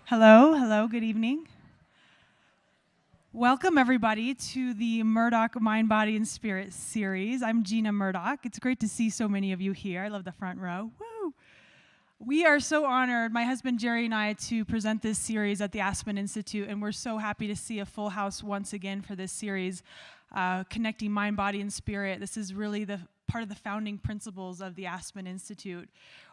Hello, good evening. Welcome, everybody, to the Murdoch Mind, Body, and Spirit series. I'm Gina Murdoch. It's great to see so many of you here. I love the front row. Woo! We are so honored, my husband Jerry and I, to present this series at the Aspen Institute, and we're so happy to see a full house once again for this series, connecting mind, body, and spirit. This is really the part of the founding principles of the Aspen Institute.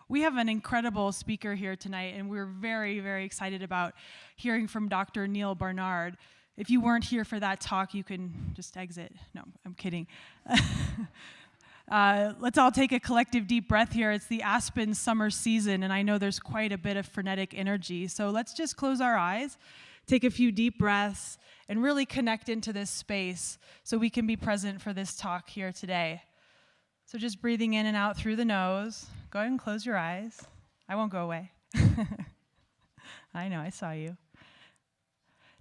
We have an incredible speaker here tonight, and we're very, very excited about hearing from Dr. Neal Barnard. If you weren't here for that talk, you can just exit. No, I'm kidding. Let's all take a collective deep breath here. It's the Aspen summer season, and I know there's quite a bit of frenetic energy. So let's just close our eyes, take a few deep breaths, and really connect into this space so we can be present for this talk here today. So just breathing in and out through the nose. Go ahead and close your eyes. I won't go away. I know, I saw you.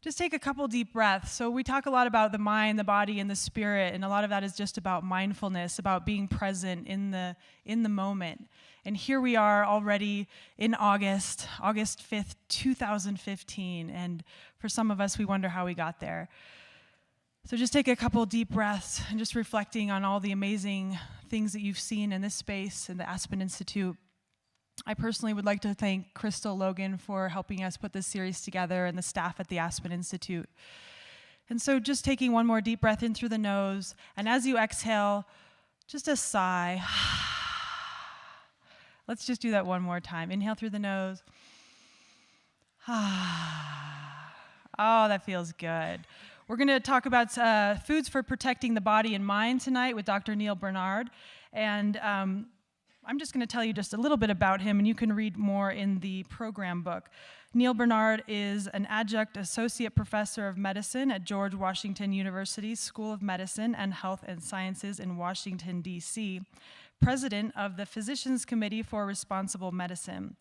Just take a couple deep breaths. So we talk a lot about the mind, the body, and the spirit, and a lot of that is just about mindfulness, about being present in the moment. And here we are already in August 5th, 2015, and for some of us, we wonder how we got there. So just take a couple deep breaths and just reflecting on all the amazing things that you've seen in this space in the Aspen Institute. I personally would like to thank Crystal Logan for helping us put this series together and the staff at the Aspen Institute. And so just taking one more deep breath in through the nose, and as you exhale, just a sigh. Let's just do that one more time. Inhale through the nose. Oh, that feels good. We're going to talk about foods for protecting the body and mind tonight with Dr. Neal Barnard. And I'm just going to tell you just a little bit about him, and you can read more in the program book. Neal Barnard is an adjunct associate professor of medicine at George Washington University School of Medicine and Health and Sciences in Washington, D.C., president of the Physicians Committee for Responsible Medicine.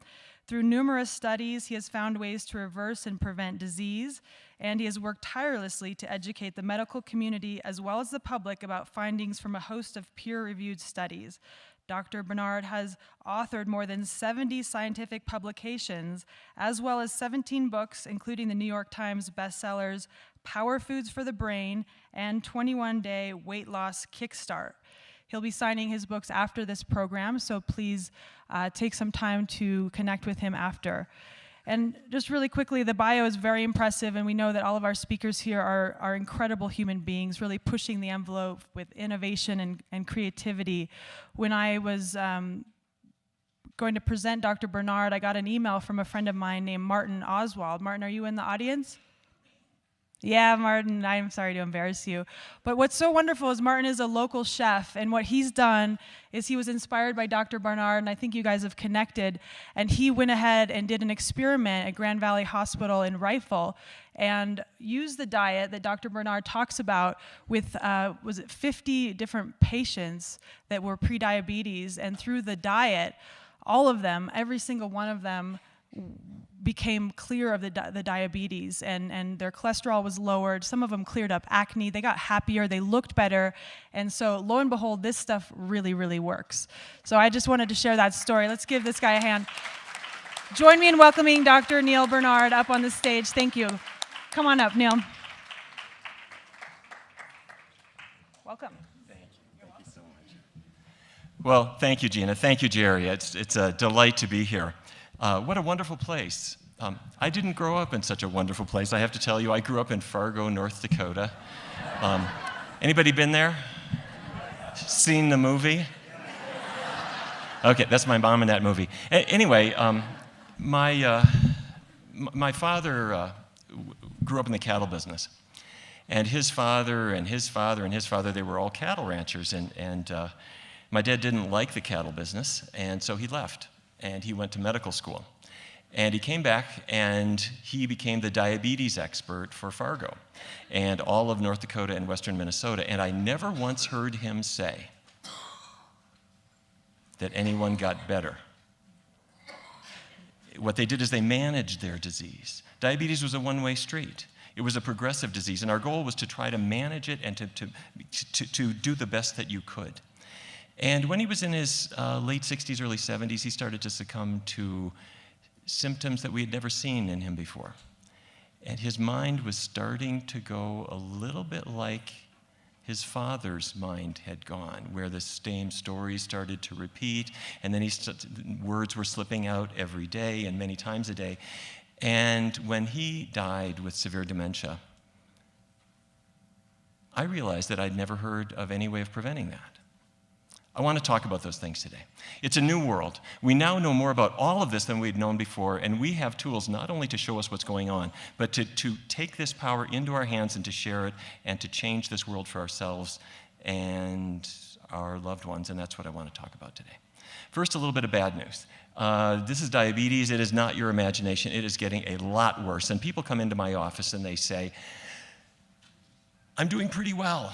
Through numerous studies, he has found ways to reverse and prevent disease, and he has worked tirelessly to educate the medical community as well as the public about findings from a host of peer-reviewed studies. Dr. Barnard has authored more than 70 scientific publications, as well as 17 books, including the New York Times bestsellers Power Foods for the Brain and 21-Day Weight Loss Kickstart. He'll be signing his books after this program, so please take some time to connect with him after. And just really quickly, the bio is very impressive, and we know that all of our speakers here are incredible human beings, really pushing the envelope with innovation and creativity. When I was going to present Dr. Barnard, I got an email from a friend of mine named Martin Oswald. Martin, are you in the audience? Yeah, Martin, I'm sorry to embarrass you. But what's so wonderful is Martin is a local chef, and what he's done is he was inspired by Dr. Barnard, and I think you guys have connected, and he went ahead and did an experiment at Grand Valley Hospital in Rifle and used the diet that Dr. Barnard talks about with, 50 different patients that were prediabetes, and through the diet, all of them, every single one of them, became clear of the diabetes, and their cholesterol was lowered. Some of them cleared up acne. They got happier. They looked better. And so, lo and behold, this stuff really, really works. So I just wanted to share that story. Let's give this guy a hand. Join me in welcoming Dr. Neal Barnard up on the stage. Thank you. Come on up, Neal. Welcome. Thank you so much. Well, thank you, Gina. Thank you, Jerry. It's a delight to be here. What a wonderful place. I didn't grow up in such a wonderful place. I have to tell you, I grew up in Fargo, North Dakota. Anybody been there? Seen the movie? Okay, that's my mom in that movie. Anyway, my father grew up in the cattle business. And his father and his father and his father, they were all cattle ranchers. And my dad didn't like the cattle business, and so he left. And he went to medical school. And he came back, and he became the diabetes expert for Fargo and all of North Dakota and western Minnesota. And I never once heard him say that anyone got better. What they did is they managed their disease. Diabetes was a one-way street. It was a progressive disease, and our goal was to try to manage it and to do the best that you could. And when he was in his late 60s, early 70s, he started to succumb to symptoms that we had never seen in him before. And his mind was starting to go a little bit like his father's mind had gone, where the same stories started to repeat, and then words were slipping out every day and many times a day. And when he died with severe dementia, I realized that I'd never heard of any way of preventing that. I want to talk about those things today. It's a new world. We now know more about all of this than we'd known before, and we have tools not only to show us what's going on, but to take this power into our hands and to share it and to change this world for ourselves and our loved ones, and that's what I want to talk about today. First, a little bit of bad news. This is diabetes. It is not your imagination. It is getting a lot worse. And people come into my office and they say, I'm doing pretty well.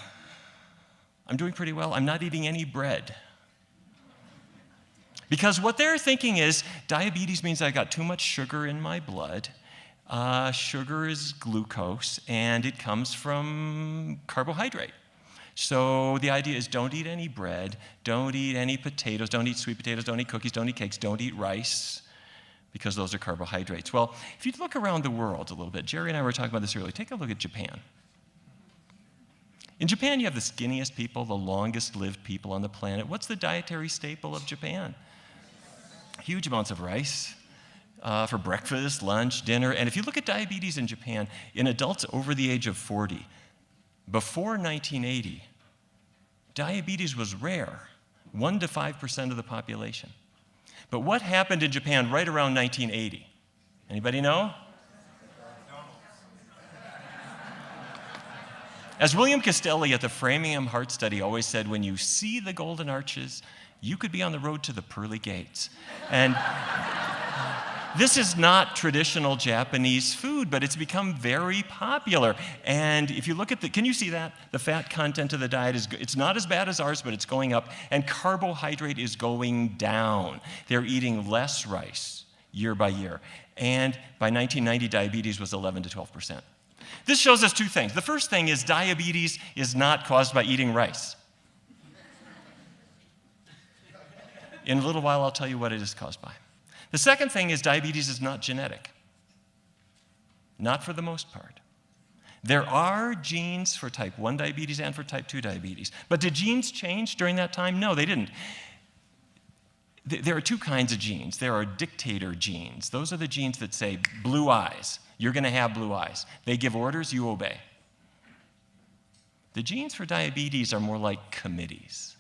I'm doing pretty well. I'm not eating any bread. Because what they're thinking is diabetes means I got too much sugar in my blood. Sugar is glucose, and it comes from carbohydrate. So the idea is don't eat any bread, don't eat any potatoes, don't eat sweet potatoes, don't eat cookies, don't eat cakes, don't eat rice, because those are carbohydrates. Well, if you look around the world a little bit, Jerry and I were talking about this earlier, take a look at Japan. In Japan, you have the skinniest people, the longest-lived people on the planet. What's the dietary staple of Japan? Huge amounts of rice for breakfast, lunch, dinner. And if you look at diabetes in Japan, in adults over the age of 40, before 1980, diabetes was rare, 1 to 5% of the population. But what happened in Japan right around 1980? Anybody know? As William Castelli at the Framingham Heart Study always said, when you see the golden arches, you could be on the road to the pearly gates. And this is not traditional Japanese food, but it's become very popular. And if you look at can you see that? The fat content of the diet it's not as bad as ours, but it's going up. And carbohydrate is going down. They're eating less rice year by year. And by 1990, diabetes was 11 to 12%. This shows us two things. The first thing is diabetes is not caused by eating rice. In a little while, I'll tell you what it is caused by. The second thing is diabetes is not genetic. Not for the most part. There are genes for type 1 diabetes and for type 2 diabetes. But did genes change during that time? No, they didn't. There are two kinds of genes. There are dictator genes. Those are the genes that say blue eyes. You're going to have blue eyes. They give orders, you obey. The genes for diabetes are more like committees.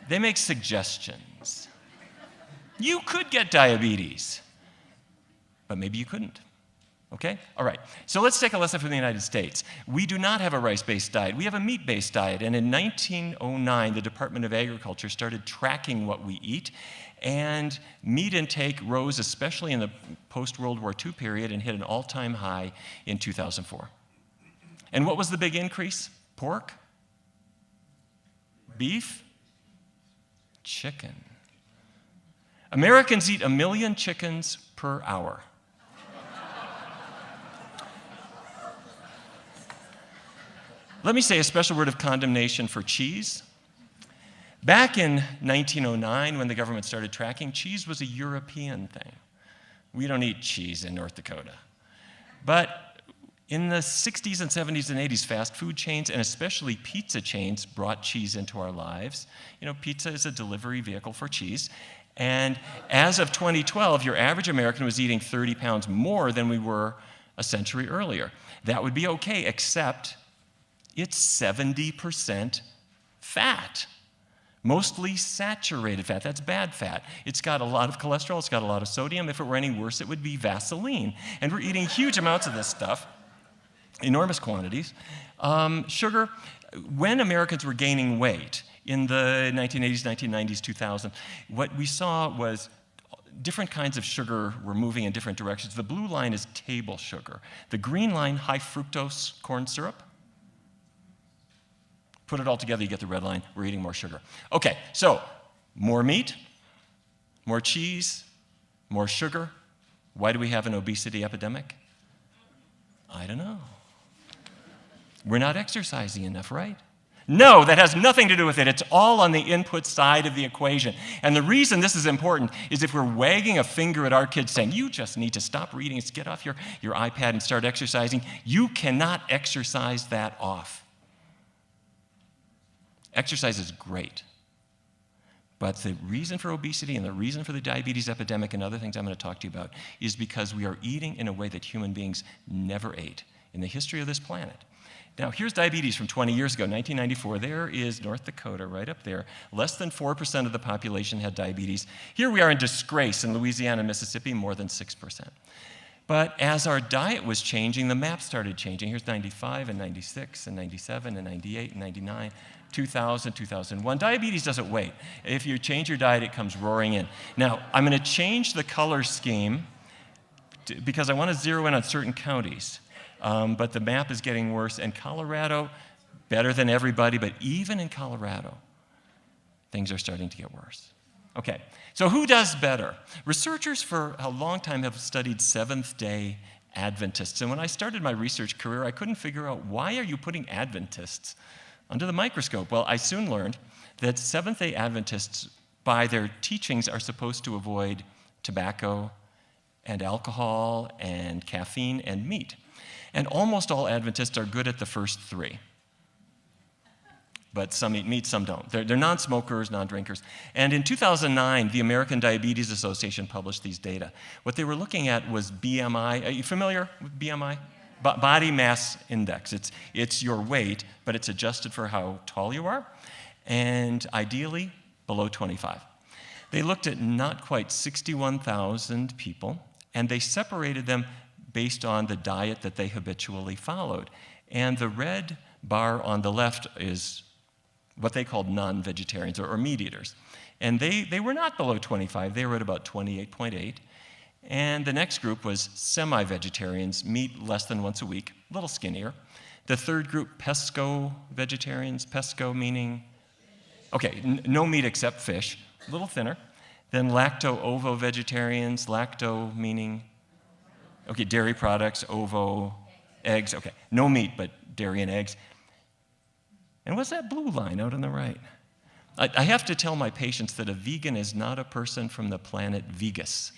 They make suggestions. You could get diabetes, but maybe you couldn't. Okay? All right. So let's take a lesson from the United States. We do not have a rice-based diet. We have a meat-based diet. And in 1909, the Department of Agriculture started tracking what we eat. And meat intake rose, especially in the post-World War II period, and hit an all-time high in 2004. And what was the big increase? Pork? Beef? Chicken. Americans eat 1 million chickens per hour. Let me say a special word of condemnation for cheese. Back in 1909, when the government started tracking, cheese was a European thing. We don't eat cheese in North Dakota. But in the 60s and 70s and 80s, fast food chains, and especially pizza chains, brought cheese into our lives. You know, pizza is a delivery vehicle for cheese. And as of 2012, your average American was eating 30 pounds more than we were a century earlier. That would be okay, except it's 70% fat. Mostly saturated fat. That's bad fat. It's got a lot of cholesterol. It's got a lot of sodium. If it were any worse, it would be Vaseline. And we're eating huge amounts of this stuff, enormous quantities. Sugar, when Americans were gaining weight in the 1980s, 1990s, 2000, what we saw was different kinds of sugar were moving in different directions. The blue line is table sugar. The green line, high fructose corn syrup. Put it all together, you get the red line. We're eating more sugar. Okay, so more meat, more cheese, more sugar. Why do we have an obesity epidemic? I don't know. We're not exercising enough, right? No, that has nothing to do with it. It's all on the input side of the equation. And the reason this is important is if we're wagging a finger at our kids saying, you just need to stop reading, get off your iPad and start exercising, you cannot exercise that off. Exercise is great. But the reason for obesity and the reason for the diabetes epidemic and other things I'm going to talk to you about is because we are eating in a way that human beings never ate in the history of this planet. Now, here's diabetes from 20 years ago, 1994. There is North Dakota right up there. Less than 4% of the population had diabetes. Here we are in disgrace in Louisiana and Mississippi, more than 6%. But as our diet was changing, the map started changing. Here's 95 and 96 and 97 and 98 and 99, 2000, 2001. Diabetes doesn't wait. If you change your diet, it comes roaring in. Now, I'm going to change the color scheme because I want to zero in on certain counties. But the map is getting worse, and Colorado, better than everybody, but even in Colorado, things are starting to get worse. Okay, so who does better? Researchers for a long time have studied Seventh-day Adventists, and when I started my research career, I couldn't figure out why are you putting Adventists under the microscope? Well, I soon learned that Seventh-day Adventists, by their teachings, are supposed to avoid tobacco and alcohol and caffeine and meat. And almost all Adventists are good at the first three. But some eat meat, some don't. They're non-smokers, non-drinkers. And in 2009, the American Diabetes Association published these data. What they were looking at was BMI. Are you familiar with BMI? Body mass index. It's your weight, but it's adjusted for how tall you are, and ideally below 25. They looked at not quite 61,000 people, and they separated them based on the diet that they habitually followed. And the red bar on the left is what they called non-vegetarians or meat eaters. And they were not below 25, they were at about 28.8. And the next group was semi-vegetarians, meat less than once a week, a little skinnier. The third group, pesco vegetarians, pesco meaning, okay, no meat except fish, a little thinner. Then lacto-ovo vegetarians, lacto meaning, okay, dairy products, ovo, eggs, okay, no meat, but dairy and eggs. And what's that blue line out on the right? I have to tell my patients that a vegan is not a person from the planet Vegas.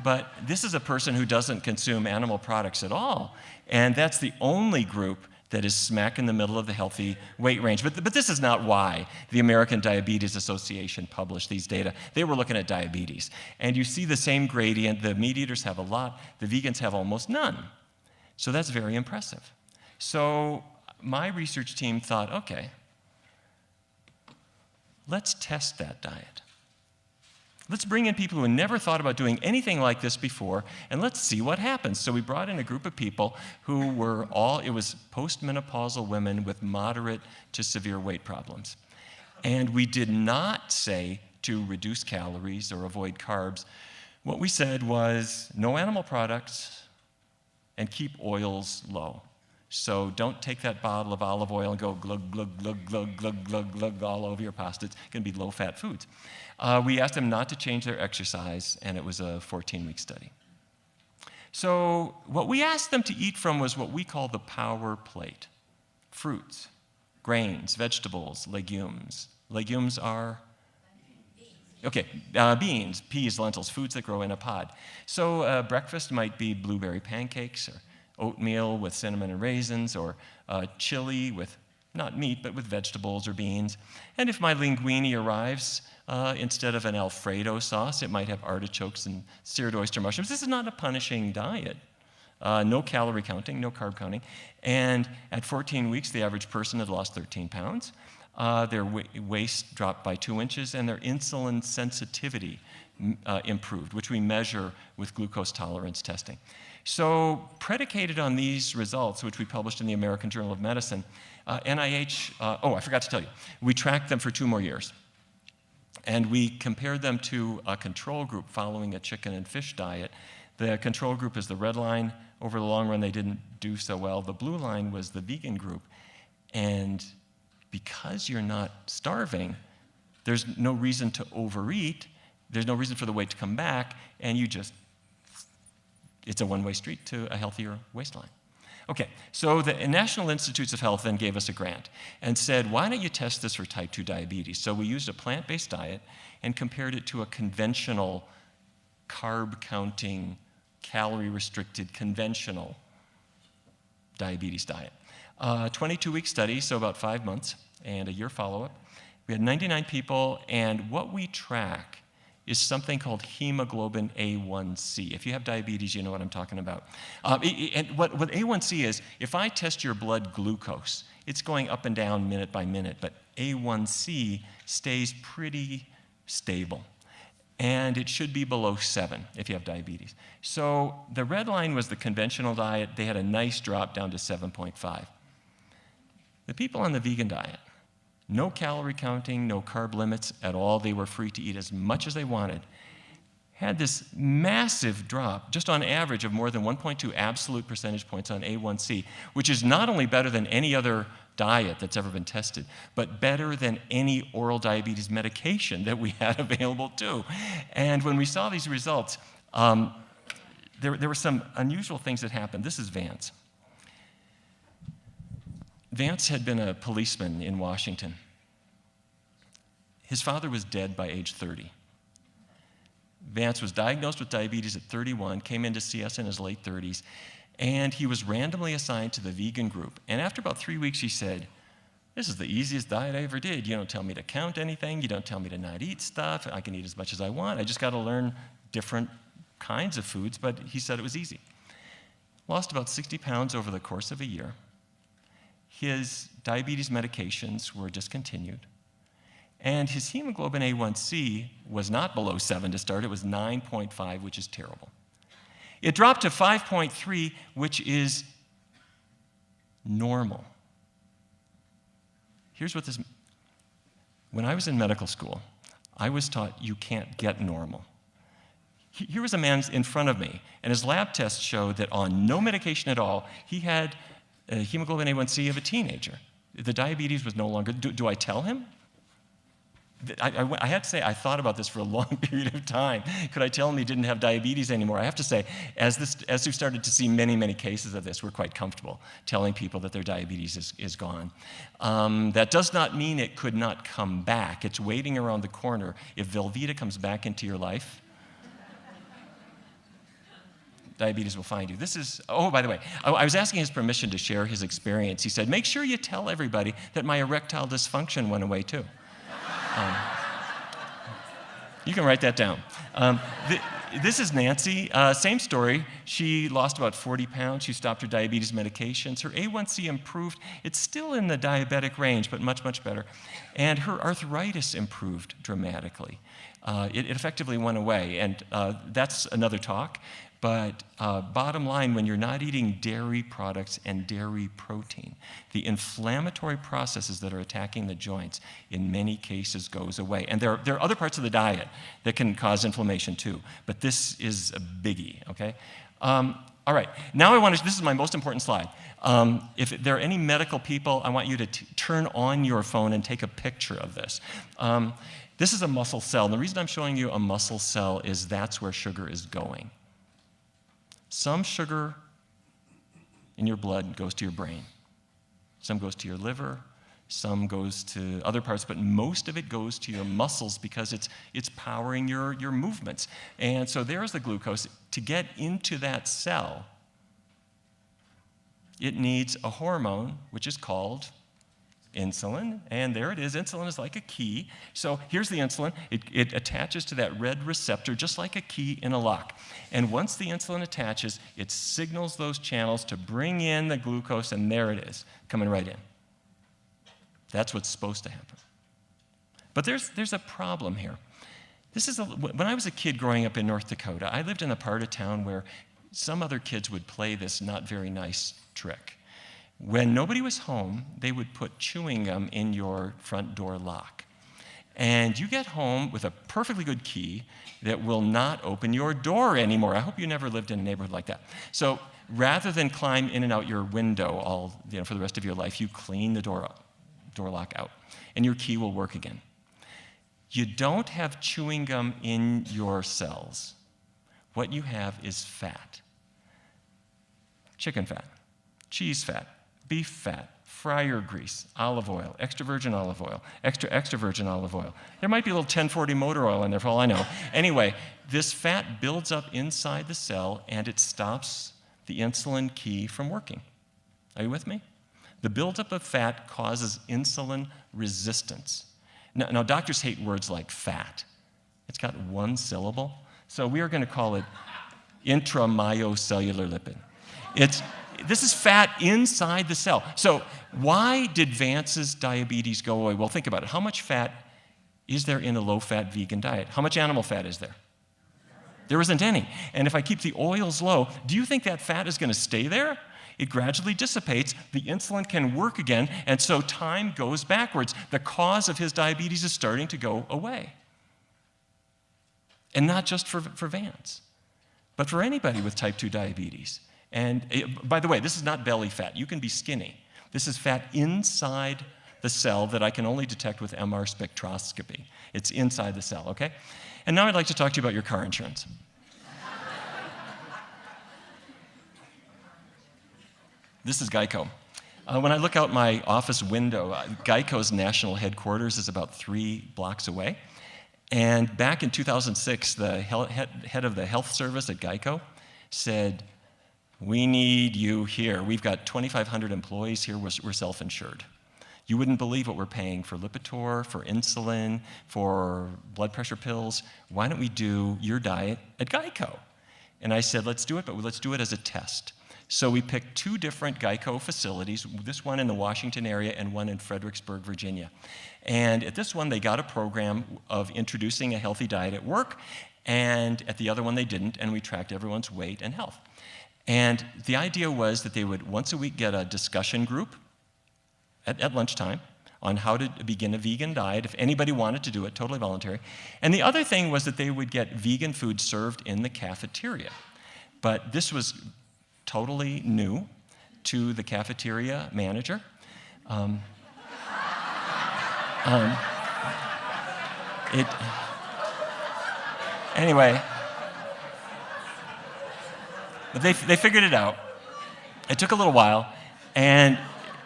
But this is a person who doesn't consume animal products at all, and that's the only group that is smack in the middle of the healthy weight range. But this is not why the American Diabetes Association published these data. They were looking at diabetes. And you see the same gradient. The meat eaters have a lot. The vegans have almost none. So that's very impressive. So my research team thought, okay, let's test that diet. Let's bring in people who never thought about doing anything like this before, and let's see what happens. So we brought in a group of people who were it was postmenopausal women with moderate to severe weight problems. And we did not say to reduce calories or avoid carbs. What we said was no animal products and keep oils low. So don't take that bottle of olive oil and go glug, glug, glug, glug, glug, glug, glug all over your pasta. It's going to be low-fat foods. We asked them not to change their exercise, and it was a 14-week study. So what we asked them to eat from was what we call the power plate. Fruits, grains, vegetables, legumes. Legumes are? Okay, beans, peas, lentils, foods that grow in a pod. So breakfast might be blueberry pancakes, or oatmeal with cinnamon and raisins, or chili with not meat, but with vegetables or beans. And if my linguine arrives, instead of an Alfredo sauce, it might have artichokes and seared oyster mushrooms. This is not a punishing diet. No calorie counting, no carb counting. And at 14 weeks, the average person had lost 13 pounds. Their waist dropped by 2 inches, and their insulin sensitivity improved, which we measure with glucose tolerance testing. So predicated on these results, which we published in the American Journal of Medicine, NIH, I forgot to tell you, we tracked them for 2 more years. And we compared them to a control group following a chicken and fish diet. The control group is the red line. Over the long run, they didn't do so well. The blue line was the vegan group. And because you're not starving, there's no reason to overeat. There's no reason for the weight to come back. And it's a one-way street to a healthier waistline. Okay, so the National Institutes of Health then gave us a grant and said, why don't you test this for type 2 diabetes? So we used a plant-based diet and compared it to a conventional carb-counting, calorie-restricted, conventional diabetes diet. 22-week study, so about 5 months, and a year follow-up. We had 99 people, and what we track is something called hemoglobin A1C. If you have diabetes, you know what I'm talking about. And what A1C is, if I test your blood glucose, it's going up and down minute by minute, but A1C stays pretty stable. And it should be below 7 if you have diabetes. So the red line was the conventional diet. They had a nice drop down to 7.5. The people on the vegan diet, no calorie counting, no carb limits at all. They were free to eat as much as they wanted. Had this massive drop, just on average, of more than 1.2 absolute percentage points on A1C, which is not only better than any other diet that's ever been tested, but better than any oral diabetes medication that we had available too. And when we saw these results, there were some unusual things that happened. This is Vance. Vance had been a policeman in Washington. His father was dead by age 30. Vance was diagnosed with diabetes at 31, came in to see us in his late 30s, and he was randomly assigned to the vegan group. And after about 3 weeks, he said, this is the easiest diet I ever did. You don't tell me to count anything. You don't tell me to not eat stuff. I can eat as much as I want. I just got to learn different kinds of foods, but he said it was easy. Lost about 60 pounds over the course of a year. His diabetes medications were discontinued, and his hemoglobin A1C was not below 7 to start. It was 9.5, which is terrible. It dropped to 5.3, which is normal. Here's what this, when I was in medical school, I was taught you can't get normal. Here was a man in front of me, and his lab tests showed that on no medication at all, he had a hemoglobin A1C of a teenager. The diabetes was no longer, do I tell him? I had to say, I thought about this for a long period of time. Could I tell him he didn't have diabetes anymore? I have to say, as we've started to see many, many cases of this, we're quite comfortable telling people that their diabetes is gone. That does not mean it could not come back. It's waiting around the corner. If Velveeta comes back into your life, diabetes will find you. This is, oh, by the way, I was asking his permission to share his experience. He said, make sure you tell everybody that my erectile dysfunction went away too. You can write that down. This is Nancy, same story. She lost about 40 pounds. She stopped her diabetes medications. Her A1C improved. It's still in the diabetic range, but much, much better. And her arthritis improved dramatically. It effectively went away, and that's another talk. But bottom line, when you're not eating dairy products and dairy protein, the inflammatory processes that are attacking the joints in many cases goes away. And there are other parts of the diet that can cause inflammation too, but this is a biggie, okay? All right, now this is my most important slide. If there are any medical people, I want you to turn on your phone and take a picture of this. This is a muscle cell, and the reason I'm showing you a muscle cell is that's where sugar is going. Some sugar in your blood goes to your brain. Some goes to your liver. Some goes to other parts, but most of it goes to your muscles because it's powering your movements. And so there's the glucose. To get into that cell, it needs a hormone, which is called insulin, and there it is. Insulin is like a key. So here's the insulin. It attaches to that red receptor just like a key in a lock. And once the insulin attaches, it signals those channels to bring in the glucose, and there it is, coming right in. That's what's supposed to happen. But there's a problem here. When I was a kid growing up in North Dakota, I lived in a part of town where some other kids would play this not very nice trick. When nobody was home, they would put chewing gum in your front door lock. And you get home with a perfectly good key that will not open your door anymore. I hope you never lived in a neighborhood like that. So rather than climb in and out your window for the rest of your life, you clean the door lock out, and your key will work again. You don't have chewing gum in your cells. What you have is fat. Chicken fat. cheese fat, beef fat, fryer grease, olive oil, extra virgin olive oil, extra virgin olive oil. There might be a little 1040 motor oil in there for all I know. Anyway, this fat builds up inside the cell and it stops the insulin key from working. Are you with me? The buildup of fat causes insulin resistance. Now, doctors hate words like fat. It's got one syllable, so we are going to call it intramyocellular lipid. This is fat inside the cell. So why did Vance's diabetes go away? Well, think about it. How much fat is there in a low-fat vegan diet? How much animal fat is there? There isn't any. And if I keep the oils low, do you think that fat is going to stay there? It gradually dissipates, the insulin can work again, and so time goes backwards. The cause of his diabetes is starting to go away. And not just for Vance, but for anybody with type 2 diabetes. And by the way, this is not belly fat. You can be skinny. This is fat inside the cell that I can only detect with MR spectroscopy. It's inside the cell, okay? And now I'd like to talk to you about your car insurance. This is Geico. When I look out my office window, Geico's national headquarters is about 3 blocks away. And back in 2006, the head of the health service at Geico said, "We need you here. We've got 2,500 employees here. We're self-insured. You wouldn't believe what we're paying for Lipitor, for insulin, for blood pressure pills. Why don't we do your diet at Geico?" And I said, let's do it, but let's do it as a test. So we picked 2 different Geico facilities, this one in the Washington area and one in Fredericksburg, Virginia. And at this one, they got a program of introducing a healthy diet at work, and at the other one, they didn't, and we tracked everyone's weight and health. And the idea was that they would once a week get a discussion group at lunchtime on how to begin a vegan diet, if anybody wanted to do it, totally voluntary. And the other thing was that they would get vegan food served in the cafeteria. But this was totally new to the cafeteria manager. Anyway, but they figured it out. It took a little while, and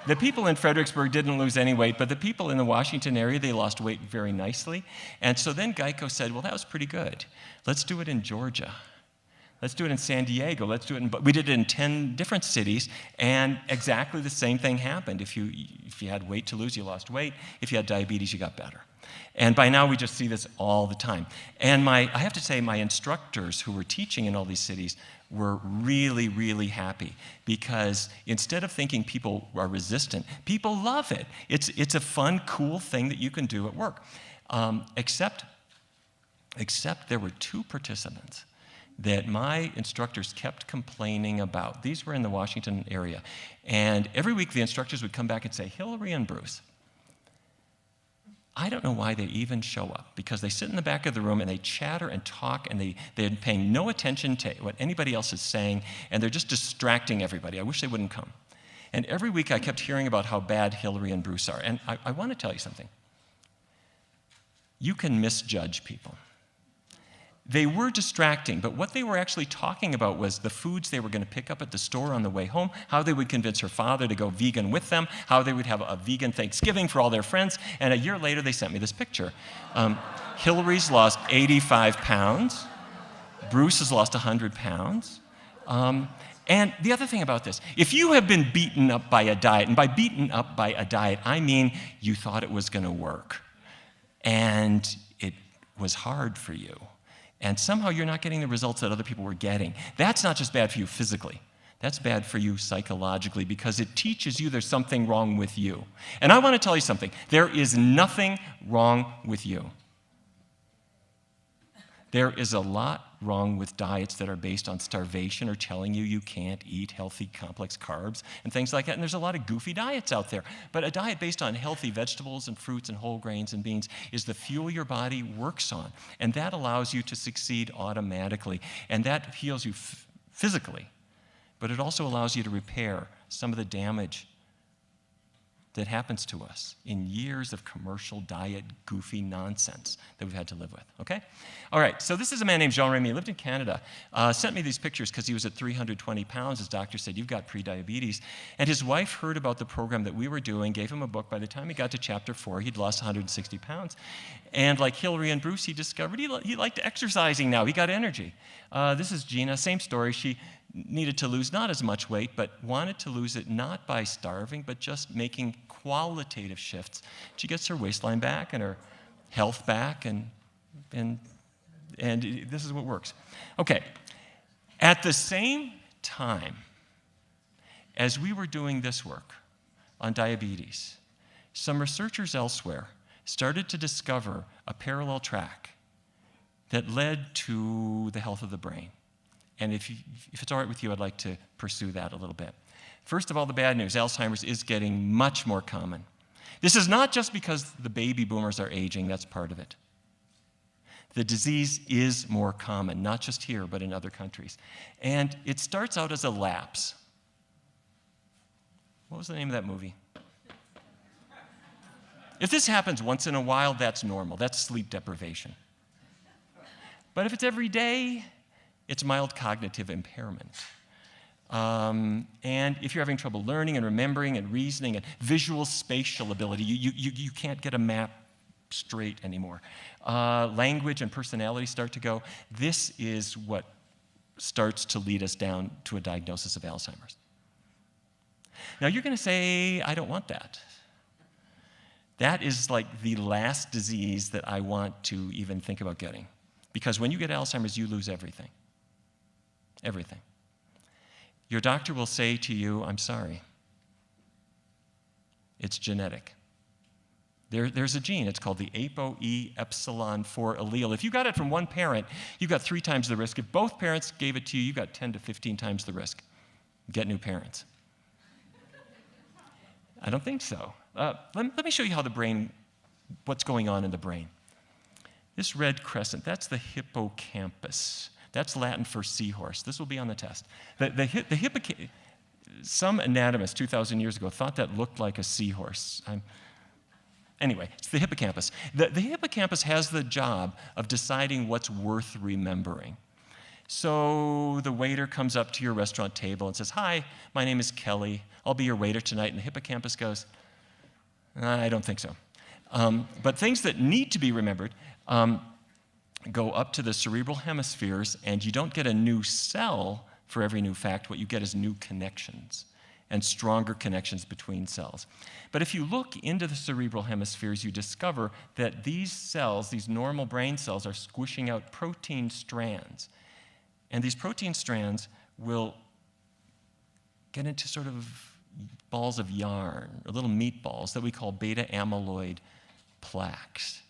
the people in Fredericksburg didn't lose any weight, but the people in the Washington area, they lost weight very nicely. And so then Geico said, well, that was pretty good. Let's do it in Georgia. Let's do it in San Diego. Let's do it we did it in 10 different cities, and exactly the same thing happened. If you had weight to lose, you lost weight. If you had diabetes, you got better. And by now, we just see this all the time. And I have to say, my instructors who were teaching in all these cities were really, really happy, because instead of thinking people are resistant, people love it. It's a fun, cool thing that you can do at work. Except there were 2 participants that my instructors kept complaining about. These were in the Washington area. And every week the instructors would come back and say, Hillary and Bruce, I don't know why they even show up, because they sit in the back of the room and they chatter and talk, and they're paying no attention to what anybody else is saying, and they're just distracting everybody. I wish they wouldn't come. And every week I kept hearing about how bad Hillary and Bruce are. And I want to tell you something. You can misjudge people. They were distracting, but what they were actually talking about was the foods they were going to pick up at the store on the way home, how they would convince her father to go vegan with them, how they would have a vegan Thanksgiving for all their friends, and a year later they sent me this picture. Hillary's lost 85 pounds. Bruce has lost 100 pounds. And the other thing about this, if you have been beaten up by a diet, and by beaten up by a diet, I mean you thought it was going to work, and it was hard for you, and somehow you're not getting the results that other people were getting, that's not just bad for you physically. That's bad for you psychologically, because it teaches you there's something wrong with you. And I want to tell you something. There is nothing wrong with you. There is a lot wrong with diets that are based on starvation or telling you you can't eat healthy, complex carbs and things like that. And there's a lot of goofy diets out there. But a diet based on healthy vegetables and fruits and whole grains and beans is the fuel your body works on. And that allows you to succeed automatically. And that heals you physically. But it also allows you to repair some of the damage that happens to us in years of commercial diet, goofy nonsense that we've had to live with, okay? All right, so this is a man named Jean Remy. He lived in Canada. Sent me these pictures because he was at 320 pounds. His doctor said, you've got prediabetes. And his wife heard about the program that we were doing, gave him a book. By the time he got to chapter 4, he'd lost 160 pounds. And like Hillary and Bruce, he discovered he liked exercising now. He got energy. This is Gina, same story. She needed to lose not as much weight, but wanted to lose it not by starving, but just making qualitative shifts. She gets her waistline back and her health back, and this is what works. Okay, at the same time as we were doing this work on diabetes, some researchers elsewhere started to discover a parallel track that led to the health of the brain. And if it's all right with you, I'd like to pursue that a little bit. First of all, the bad news, Alzheimer's is getting much more common. This is not just because the baby boomers are aging, that's part of it. The disease is more common, not just here, but in other countries. And it starts out as a lapse. What was the name of that movie? If this happens once in a while, that's normal. That's sleep deprivation. But if it's every day, it's mild cognitive impairment. And if you're having trouble learning and remembering and reasoning and visual spatial ability, you can't get a map straight anymore. Language and personality start to go. This is what starts to lead us down to a diagnosis of Alzheimer's. Now you're going to say, I don't want that. That is like the last disease that I want to even think about getting. Because when you get Alzheimer's, you lose everything. Everything. Your doctor will say to you, I'm sorry. It's genetic. There's a gene. It's called the ApoE4 allele. If you got it from one parent, you've got 3 times the risk. If both parents gave it to you, you've got 10 to 15 times the risk. Get new parents. I don't think so. Let me show you how the brain, what's going on in the brain. This red crescent, that's the hippocampus. That's Latin for seahorse. This will be on the test. Some anatomist 2,000 years ago thought that looked like a seahorse. Anyway, it's the hippocampus. The hippocampus has the job of deciding what's worth remembering. So the waiter comes up to your restaurant table and says, hi, my name is Kelly. I'll be your waiter tonight. And the hippocampus goes, I don't think so. But things that need to be remembered go up to the cerebral hemispheres, and you don't get a new cell for every new fact. What you get is new connections and stronger connections between cells. But if you look into the cerebral hemispheres, you discover that these cells, these normal brain cells, are squishing out protein strands. And these protein strands will get into sort of balls of yarn, or little meatballs that we call beta amyloid plaques.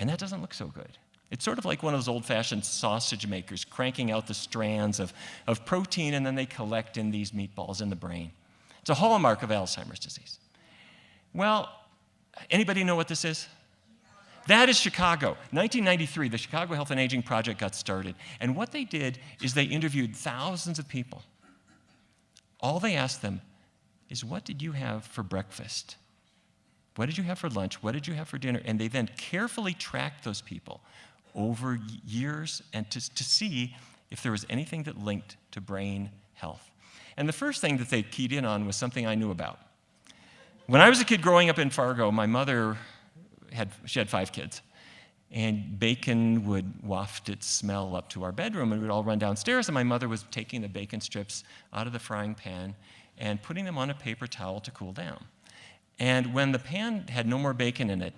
And that doesn't look so good. It's sort of like one of those old-fashioned sausage makers cranking out the strands of protein, and then they collect in these meatballs in the brain. It's a hallmark of Alzheimer's disease. Well, anybody know what this is? That is Chicago. 1993, the Chicago Health and Aging Project got started. And what they did is they interviewed thousands of people. All they asked them is, what did you have for breakfast? What did you have for lunch? What did you have for dinner? And they then carefully tracked those people over years and to see if there was anything that linked to brain health. And the first thing that they keyed in on was something I knew about. When I was a kid growing up in Fargo, my mother had 5 kids. And bacon would waft its smell up to our bedroom, and we'd all run downstairs, and my mother was taking the bacon strips out of the frying pan and putting them on a paper towel to cool down. And when the pan had no more bacon in it,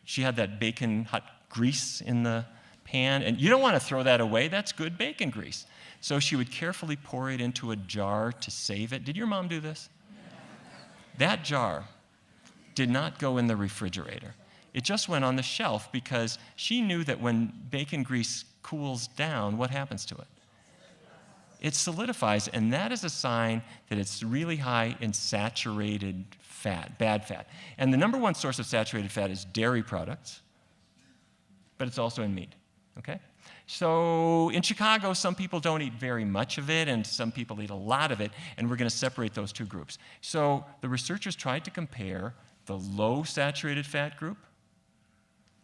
she had that bacon hot grease in the pan, and you don't want to throw that away. That's good bacon grease. So she would carefully pour it into a jar to save it. Did your mom do this? That jar did not go in the refrigerator. It just went on the shelf because she knew that when bacon grease cools down, what happens to it? It solidifies, and that is a sign that it's really high in saturated fat, bad fat. And the number one source of saturated fat is dairy products, but it's also in meat, okay? So in Chicago, some people don't eat very much of it, and some people eat a lot of it, and we're going to separate those two groups. So the researchers tried to compare the low saturated fat group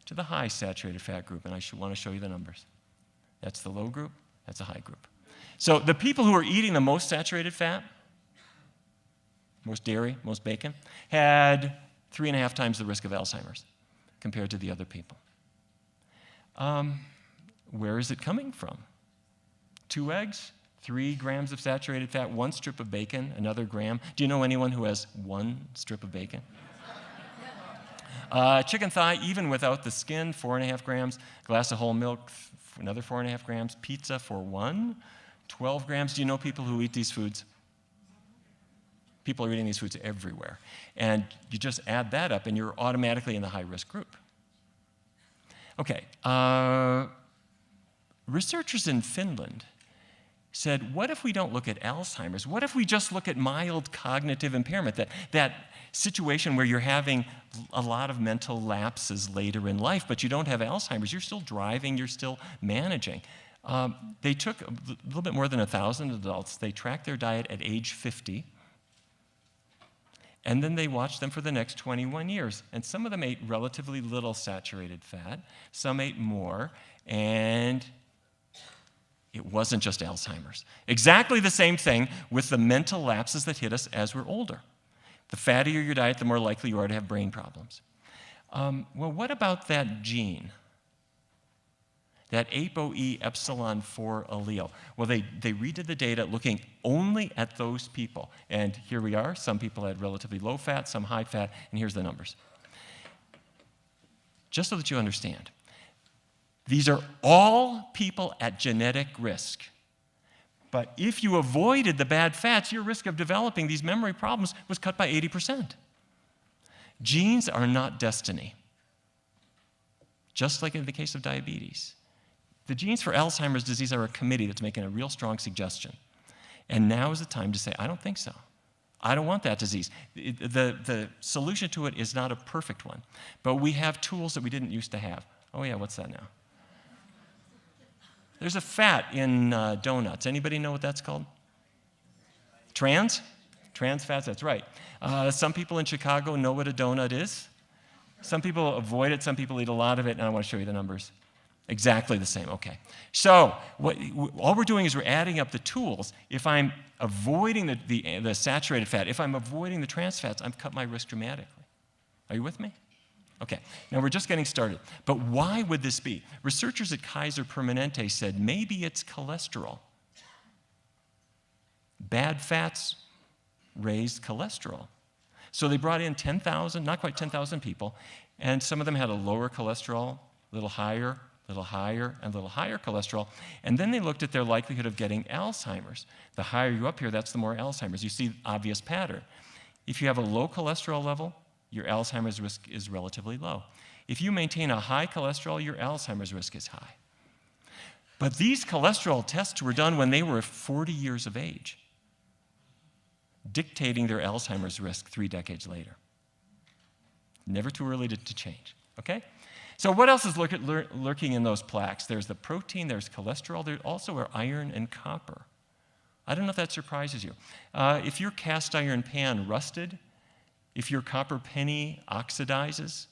to the high saturated fat group, and I want to show you the numbers. That's the low group, that's the high group. So the people who are eating the most saturated fat, most dairy, most bacon, had 3.5 times the risk of Alzheimer's compared to the other people. Where is it coming from? 2 eggs, 3 grams of saturated fat, 1 strip of bacon, another gram. Do you know anyone who has 1 strip of bacon? Chicken thigh, even without the skin, 4.5 grams. Glass of whole milk, another 4.5 grams. Pizza for 1, 12 grams. Do you know people who eat these foods? People are eating these foods everywhere. And you just add that up, and you're automatically in the high-risk group. Okay. Researchers in Finland said, what if we don't look at Alzheimer's? What if we just look at mild cognitive impairment, that situation where you're having a lot of mental lapses later in life, but you don't have Alzheimer's. You're still driving, you're still managing. They took a little bit more than 1,000 adults. They tracked their diet at age 50, and then they watched them for the next 21 years. And some of them ate relatively little saturated fat, some ate more, and it wasn't just Alzheimer's. Exactly the same thing with the mental lapses that hit us as we're older. The fattier your diet, the more likely you are to have brain problems. Well, what about that gene? That ApoE epsilon 4 allele. Well, they redid the data looking only at those people. And here we are. Some people had relatively low fat, some high fat, and here's the numbers. Just so that you understand, these are all people at genetic risk. But if you avoided the bad fats, your risk of developing these memory problems was cut by 80%. Genes are not destiny, just like in the case of diabetes. The genes for Alzheimer's disease are a committee that's making a real strong suggestion. And now is the time to say, I don't think so. I don't want that disease. The solution to it is not a perfect one, but we have tools that we didn't used to have. Oh yeah, what's that now? There's a fat in donuts. Anybody know what that's called? Trans? Trans fats, that's right. Some people in Chicago know what a donut is. Some people avoid it, some people eat a lot of it, and I want to show you the numbers. Exactly the same, okay. So all we're doing is we're adding up the tools. If I'm avoiding the saturated fat, if I'm avoiding the trans fats, I've cut my risk dramatically. Are you with me? Okay, now we're just getting started. But why would this be? Researchers at Kaiser Permanente said maybe it's cholesterol. Bad fats raised cholesterol. So they brought in 10,000, not quite 10,000 people, and some of them had a lower cholesterol, a little higher, and a little higher cholesterol. And then they looked at their likelihood of getting Alzheimer's. The higher you up here, that's the more Alzheimer's. You see the obvious pattern. If you have a low cholesterol level, your Alzheimer's risk is relatively low. If you maintain a high cholesterol, your Alzheimer's risk is high. But these cholesterol tests were done when they were 40 years of age, dictating their Alzheimer's risk 3 decades later. Never too early to change, okay? So what else is lurking in those plaques? There's the protein, there's cholesterol, there also are iron and copper. I don't know if that surprises you. If your cast iron pan rusted, if your copper penny oxidizes,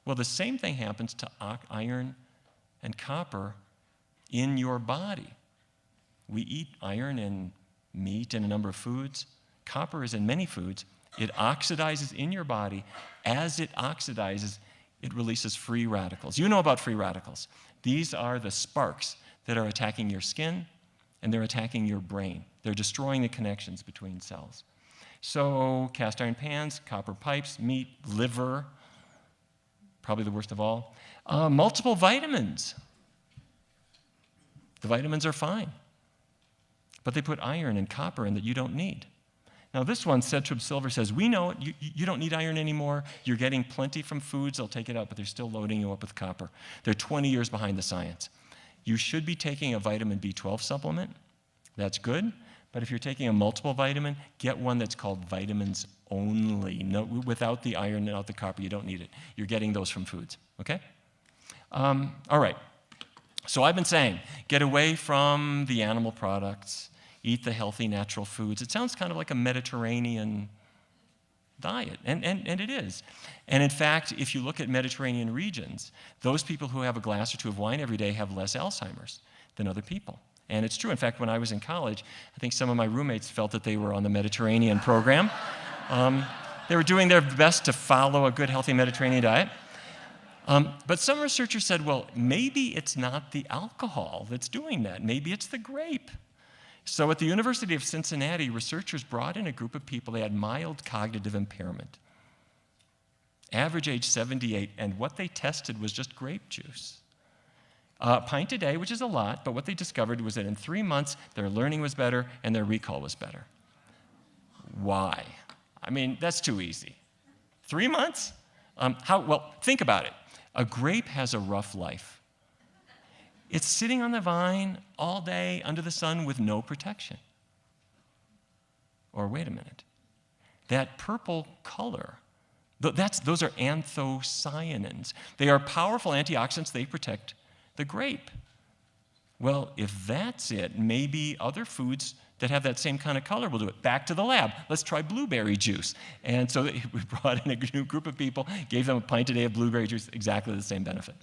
well, the same thing happens to iron and copper in your body. We eat iron in meat and a number of foods. Copper is in many foods. It oxidizes in your body. As it oxidizes, it releases free radicals. You know about free radicals. These are the sparks that are attacking your skin, and they're attacking your brain. They're destroying the connections between cells. So cast iron pans, copper pipes, meat, liver, probably the worst of all. Multiple vitamins. The vitamins are fine, but they put iron and copper in that you don't need. Now this one, Cetrib Silver, says, we know you don't need iron anymore. You're getting plenty from foods. They'll take it out, but they're still loading you up with copper. They're 20 years behind the science. You should be taking a vitamin B12 supplement. That's good. But if you're taking a multiple vitamin, get one that's called vitamins only. No, without the iron and without the copper, you don't need it. You're getting those from foods, okay? All right. So I've been saying, get away from the animal products, eat the healthy natural foods. It sounds kind of like a Mediterranean diet, and it is. And in fact, if you look at Mediterranean regions, those people who have a glass or two of wine every day have less Alzheimer's than other people. And it's true. In fact, when I was in college, I think some of my roommates felt that they were on the Mediterranean program. They were doing their best to follow a good, healthy Mediterranean diet. But some researchers said, well, maybe it's not the alcohol that's doing that. Maybe it's the grape. So at the University of Cincinnati, researchers brought in a group of people. They had mild cognitive impairment, average age 78, and what they tested was just grape juice. A pint a day, which is a lot, but what they discovered was that in 3 months, their learning was better and their recall was better. Why? I mean, that's too easy. 3 months? Well, think about it. A grape has a rough life. It's sitting on the vine all day under the sun with no protection. Or wait a minute. That purple color, those are anthocyanins. They are powerful antioxidants. They protect the grape. Well, if that's it, maybe other foods that have that same kind of color will do it. Back to the lab. Let's try blueberry juice. And so we brought in a new group of people, gave them a pint a day of blueberry juice, exactly the same benefit.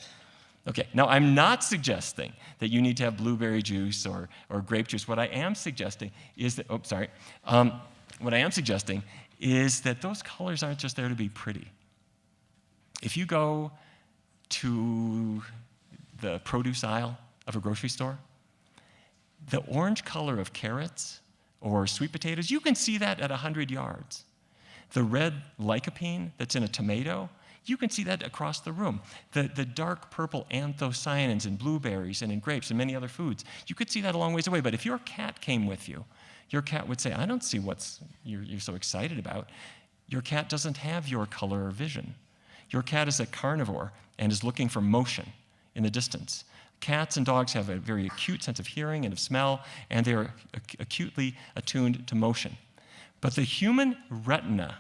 Okay, now I'm not suggesting that you need to have blueberry juice or grape juice. What I am suggesting is that, what I am suggesting is that those colors aren't just there to be pretty. If you go to the produce aisle of a grocery store, the orange color of carrots or sweet potatoes, you can see that at 100 yards. The red lycopene that's in a tomato, you can see that across the room. The dark purple anthocyanins in blueberries and in grapes and many other foods, you could see that a long ways away. But if your cat came with you, your cat would say, I don't see what you're so excited about. Your cat doesn't have your color or vision. Your cat is a carnivore and is looking for motion in the distance. Cats and dogs have a very acute sense of hearing and of smell, and they are acutely attuned to motion. But the human retina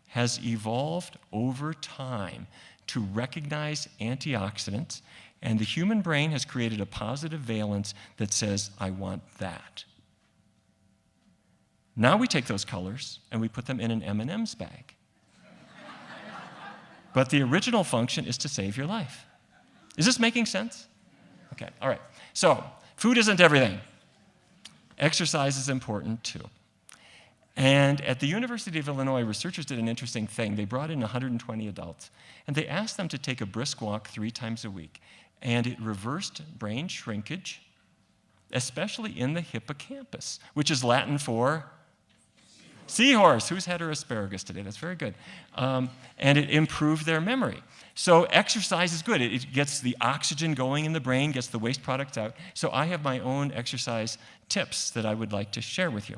has evolved over time to recognize antioxidants, and the human brain has created a positive valence that says, I want that. Now we take those colors and we put them in an M&M's bag. But the original function is to save your life. Is this making sense? Okay, all right. So, food isn't everything. Exercise is important too. And at the University of Illinois, researchers did an interesting thing. They brought in 120 adults, and they asked them to take a brisk walk 3 times a week. And it reversed brain shrinkage, especially in the hippocampus, which is Latin for seahorse. Who's had her asparagus today? That's very good. And it improved their memory. So exercise is good. It gets the oxygen going in the brain, gets the waste products out. So I have my own exercise tips that I would like to share with you.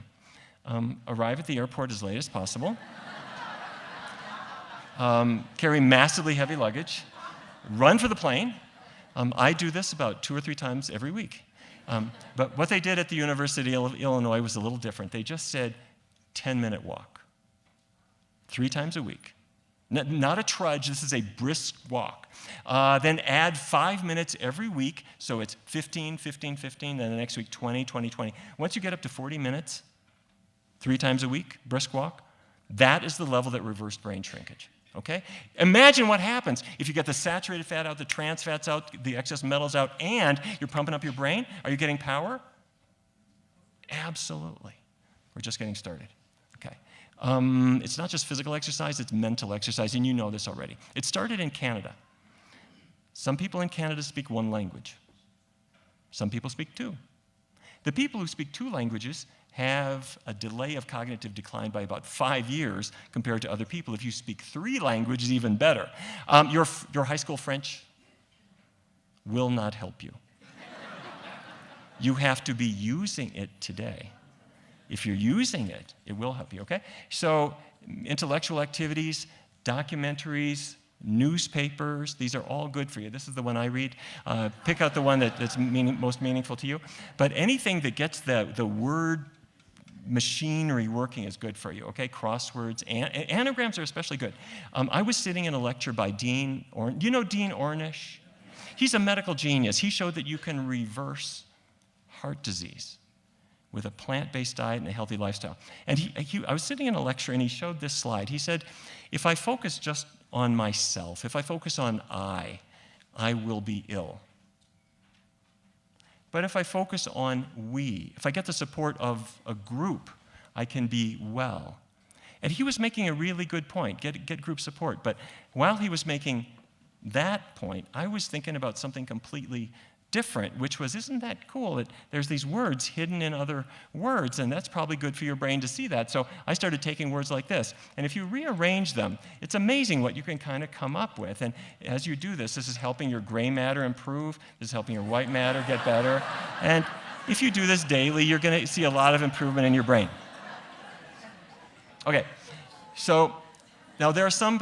Arrive at the airport as late as possible. Carry massively heavy luggage. Run for the plane. I do this about 2 or 3 times every week. But what they did at the University of Illinois was a little different. They just said 10-minute walk. 3 times a week. Not a trudge, this is a brisk walk. Then add 5 minutes every week, so it's 15, 15, 15, then the next week 20, 20, 20. Once you get up to 40 minutes, 3 times a week, brisk walk, that is the level that reversed brain shrinkage, okay? Imagine what happens if you get the saturated fat out, the trans fats out, the excess metals out, and you're pumping up your brain. Are you getting power? Absolutely. We're just getting started, okay? It's not just physical exercise, it's mental exercise, and you know this already. It started in Canada. Some people in Canada speak 1 language. Some people speak 2. The people who speak 2 languages have a delay of cognitive decline by about 5 years compared to other people. If you speak 3 languages, even better. Your high school French will not help you. You have to be using it today. If you're using it, it will help you, okay? So intellectual activities, documentaries, newspapers, these are all good for you. This is the one I read. Pick out the one that's most meaningful to you. But anything that gets the word machinery working is good for you, okay? Crosswords, anagrams are especially good. I was sitting in a lecture by Dean Ornish. You know Dean Ornish? He's a medical genius. He showed that you can reverse heart disease with a plant-based diet and a healthy lifestyle. And I was sitting in a lecture, and he showed this slide. He said, if I focus just on myself, if I focus on I will be ill. But if I focus on we, if I get the support of a group, I can be well. And he was making a really good point, get group support. But while he was making that point, I was thinking about something completely different, which was, isn't that cool that there's these words hidden in other words, and that's probably good for your brain to see that. So I started taking words like this, and if you rearrange them, it's amazing what you can kind of come up with. And as you do this is helping your gray matter improve, this is helping your white matter get better, and if you do this daily, you're going to see a lot of improvement in your brain. Okay, so now there are some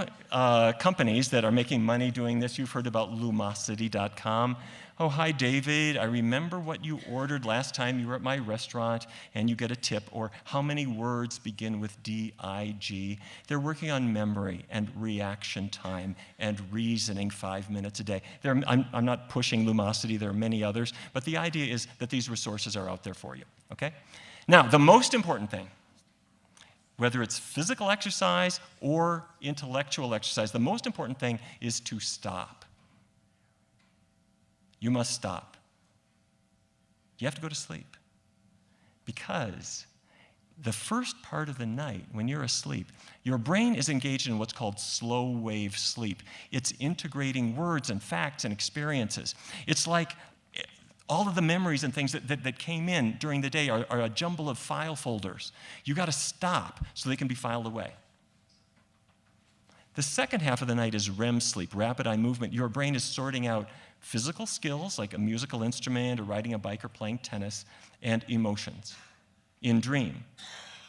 companies that are making money doing this. You've heard about Lumosity.com. Oh, hi, David. I remember what you ordered last time you were at my restaurant, and you get a tip. Or how many words begin with D-I-G? They're working on memory and reaction time and reasoning 5 minutes a day. I'm not pushing Lumosity. There are many others. But the idea is that these resources are out there for you, okay? Now, the most important thing, whether it's physical exercise or intellectual exercise, the most important thing is to stop. You must stop. You have to go to sleep. Because the first part of the night, when you're asleep, your brain is engaged in what's called slow wave sleep. It's integrating words and facts and experiences. It's like all of the memories and things that came in during the day are a jumble of file folders. You got to stop so they can be filed away. The second half of the night is REM sleep, rapid eye movement. Your brain is sorting out physical skills like a musical instrument or riding a bike or playing tennis, and emotions in dream.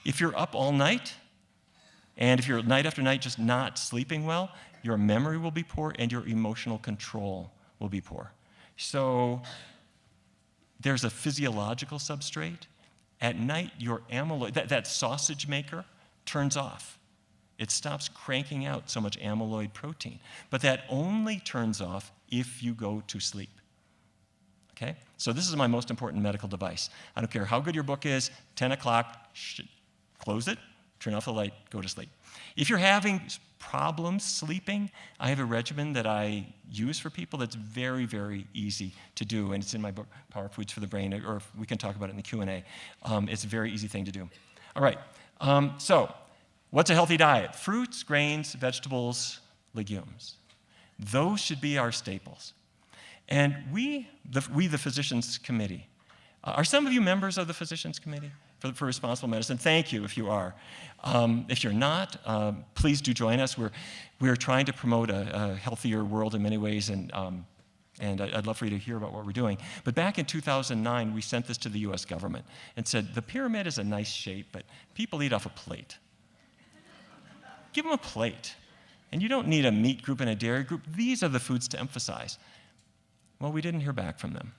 If you're up all night, and if you're night after night just not sleeping well, your memory will be poor and your emotional control will be poor. So there's a physiological substrate. At night, your amyloid, that sausage maker, turns off. It stops cranking out so much amyloid protein. But that only turns off if you go to sleep. Okay? So this is my most important medical device. I don't care how good your book is, 10 o'clock, close it, turn off the light, go to sleep. If you're having problems sleeping, I have a regimen that I use for people that's very, very easy to do, and it's in my book, Power Foods for the Brain, or we can talk about it in the Q&A. It's a very easy thing to do. All right, so what's a healthy diet? Fruits, grains, vegetables, legumes. Those should be our staples. And we, the Physicians Committee, are some of you members of the Physicians Committee for Responsible Medicine? Thank you if you are. If you're not, please do join us. We're trying to promote a healthier world in many ways, and I'd love for you to hear about what we're doing. But back in 2009, we sent this to the US government and said, the pyramid is a nice shape, but people eat off a plate. Give them a plate. And you don't need a meat group and a dairy group. These are the foods to emphasize. Well, we didn't hear back from them.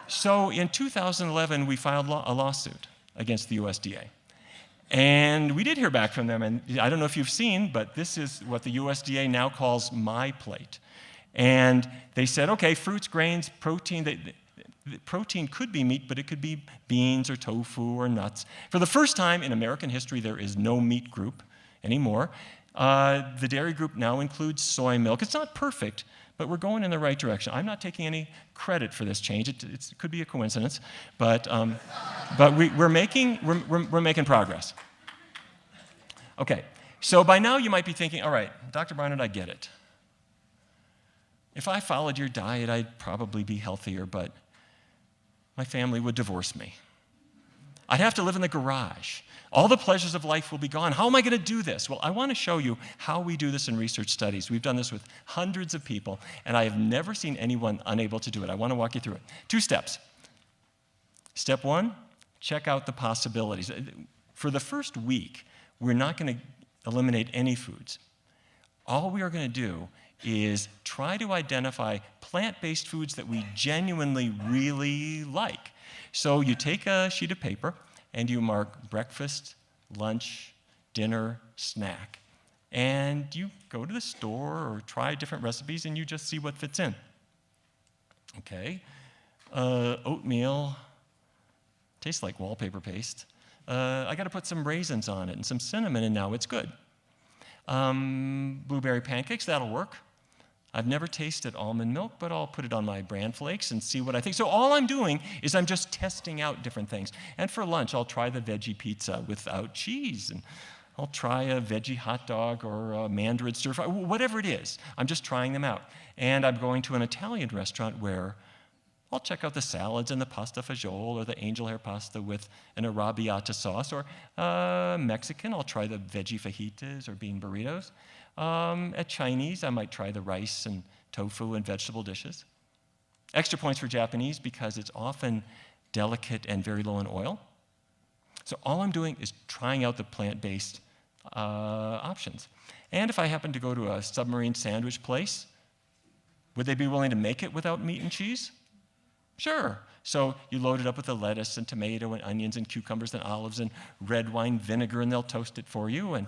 So in 2011, we filed a lawsuit against the USDA. And we did hear back from them. And I don't know if you've seen, but this is what the USDA now calls my plate. And they said, okay, fruits, grains, protein. Protein could be meat, but it could be beans or tofu or nuts. For the first time in American history, there is no meat group anymore. The dairy group now includes soy milk. It's not perfect, but we're going in the right direction. I'm not taking any credit for this change. It could be a coincidence, but we're making progress. Okay, so by now you might be thinking, all right, Dr. Barnard, I get it. If I followed your diet, I'd probably be healthier, but my family would divorce me. I'd have to live in the garage. All the pleasures of life will be gone. How am I going to do this? Well, I want to show you how we do this in research studies. We've done this with hundreds of people, and I have never seen anyone unable to do it. I want to walk you through it. 2 steps. Step 1, check out the possibilities. For the first week, we're not going to eliminate any foods. All we are going to do is try to identify plant-based foods that we genuinely really like. So you take a sheet of paper and you mark breakfast, lunch, dinner, snack. And you go to the store or try different recipes and you just see what fits in. Okay. Oatmeal, tastes like wallpaper paste. I got to put some raisins on it and some cinnamon, and now it's good. Blueberry pancakes, that'll work. I've never tasted almond milk, but I'll put it on my bran flakes and see what I think. So all I'm doing is I'm just testing out different things. And for lunch, I'll try the veggie pizza without cheese, and I'll try a veggie hot dog or a mandarin stir fry, whatever it is. I'm just trying them out. And I'm going to an Italian restaurant where I'll check out the salads and the pasta fagioli or the angel hair pasta with an arrabbiata sauce. Or Mexican, I'll try the veggie fajitas or bean burritos. At Chinese, I might try the rice and tofu and vegetable dishes. Extra points for Japanese because it's often delicate and very low in oil. So all I'm doing is trying out the plant-based options. And if I happen to go to a submarine sandwich place, would they be willing to make it without meat and cheese? Sure. So you load it up with the lettuce and tomato and onions and cucumbers and olives and red wine vinegar, and they'll toast it for you. And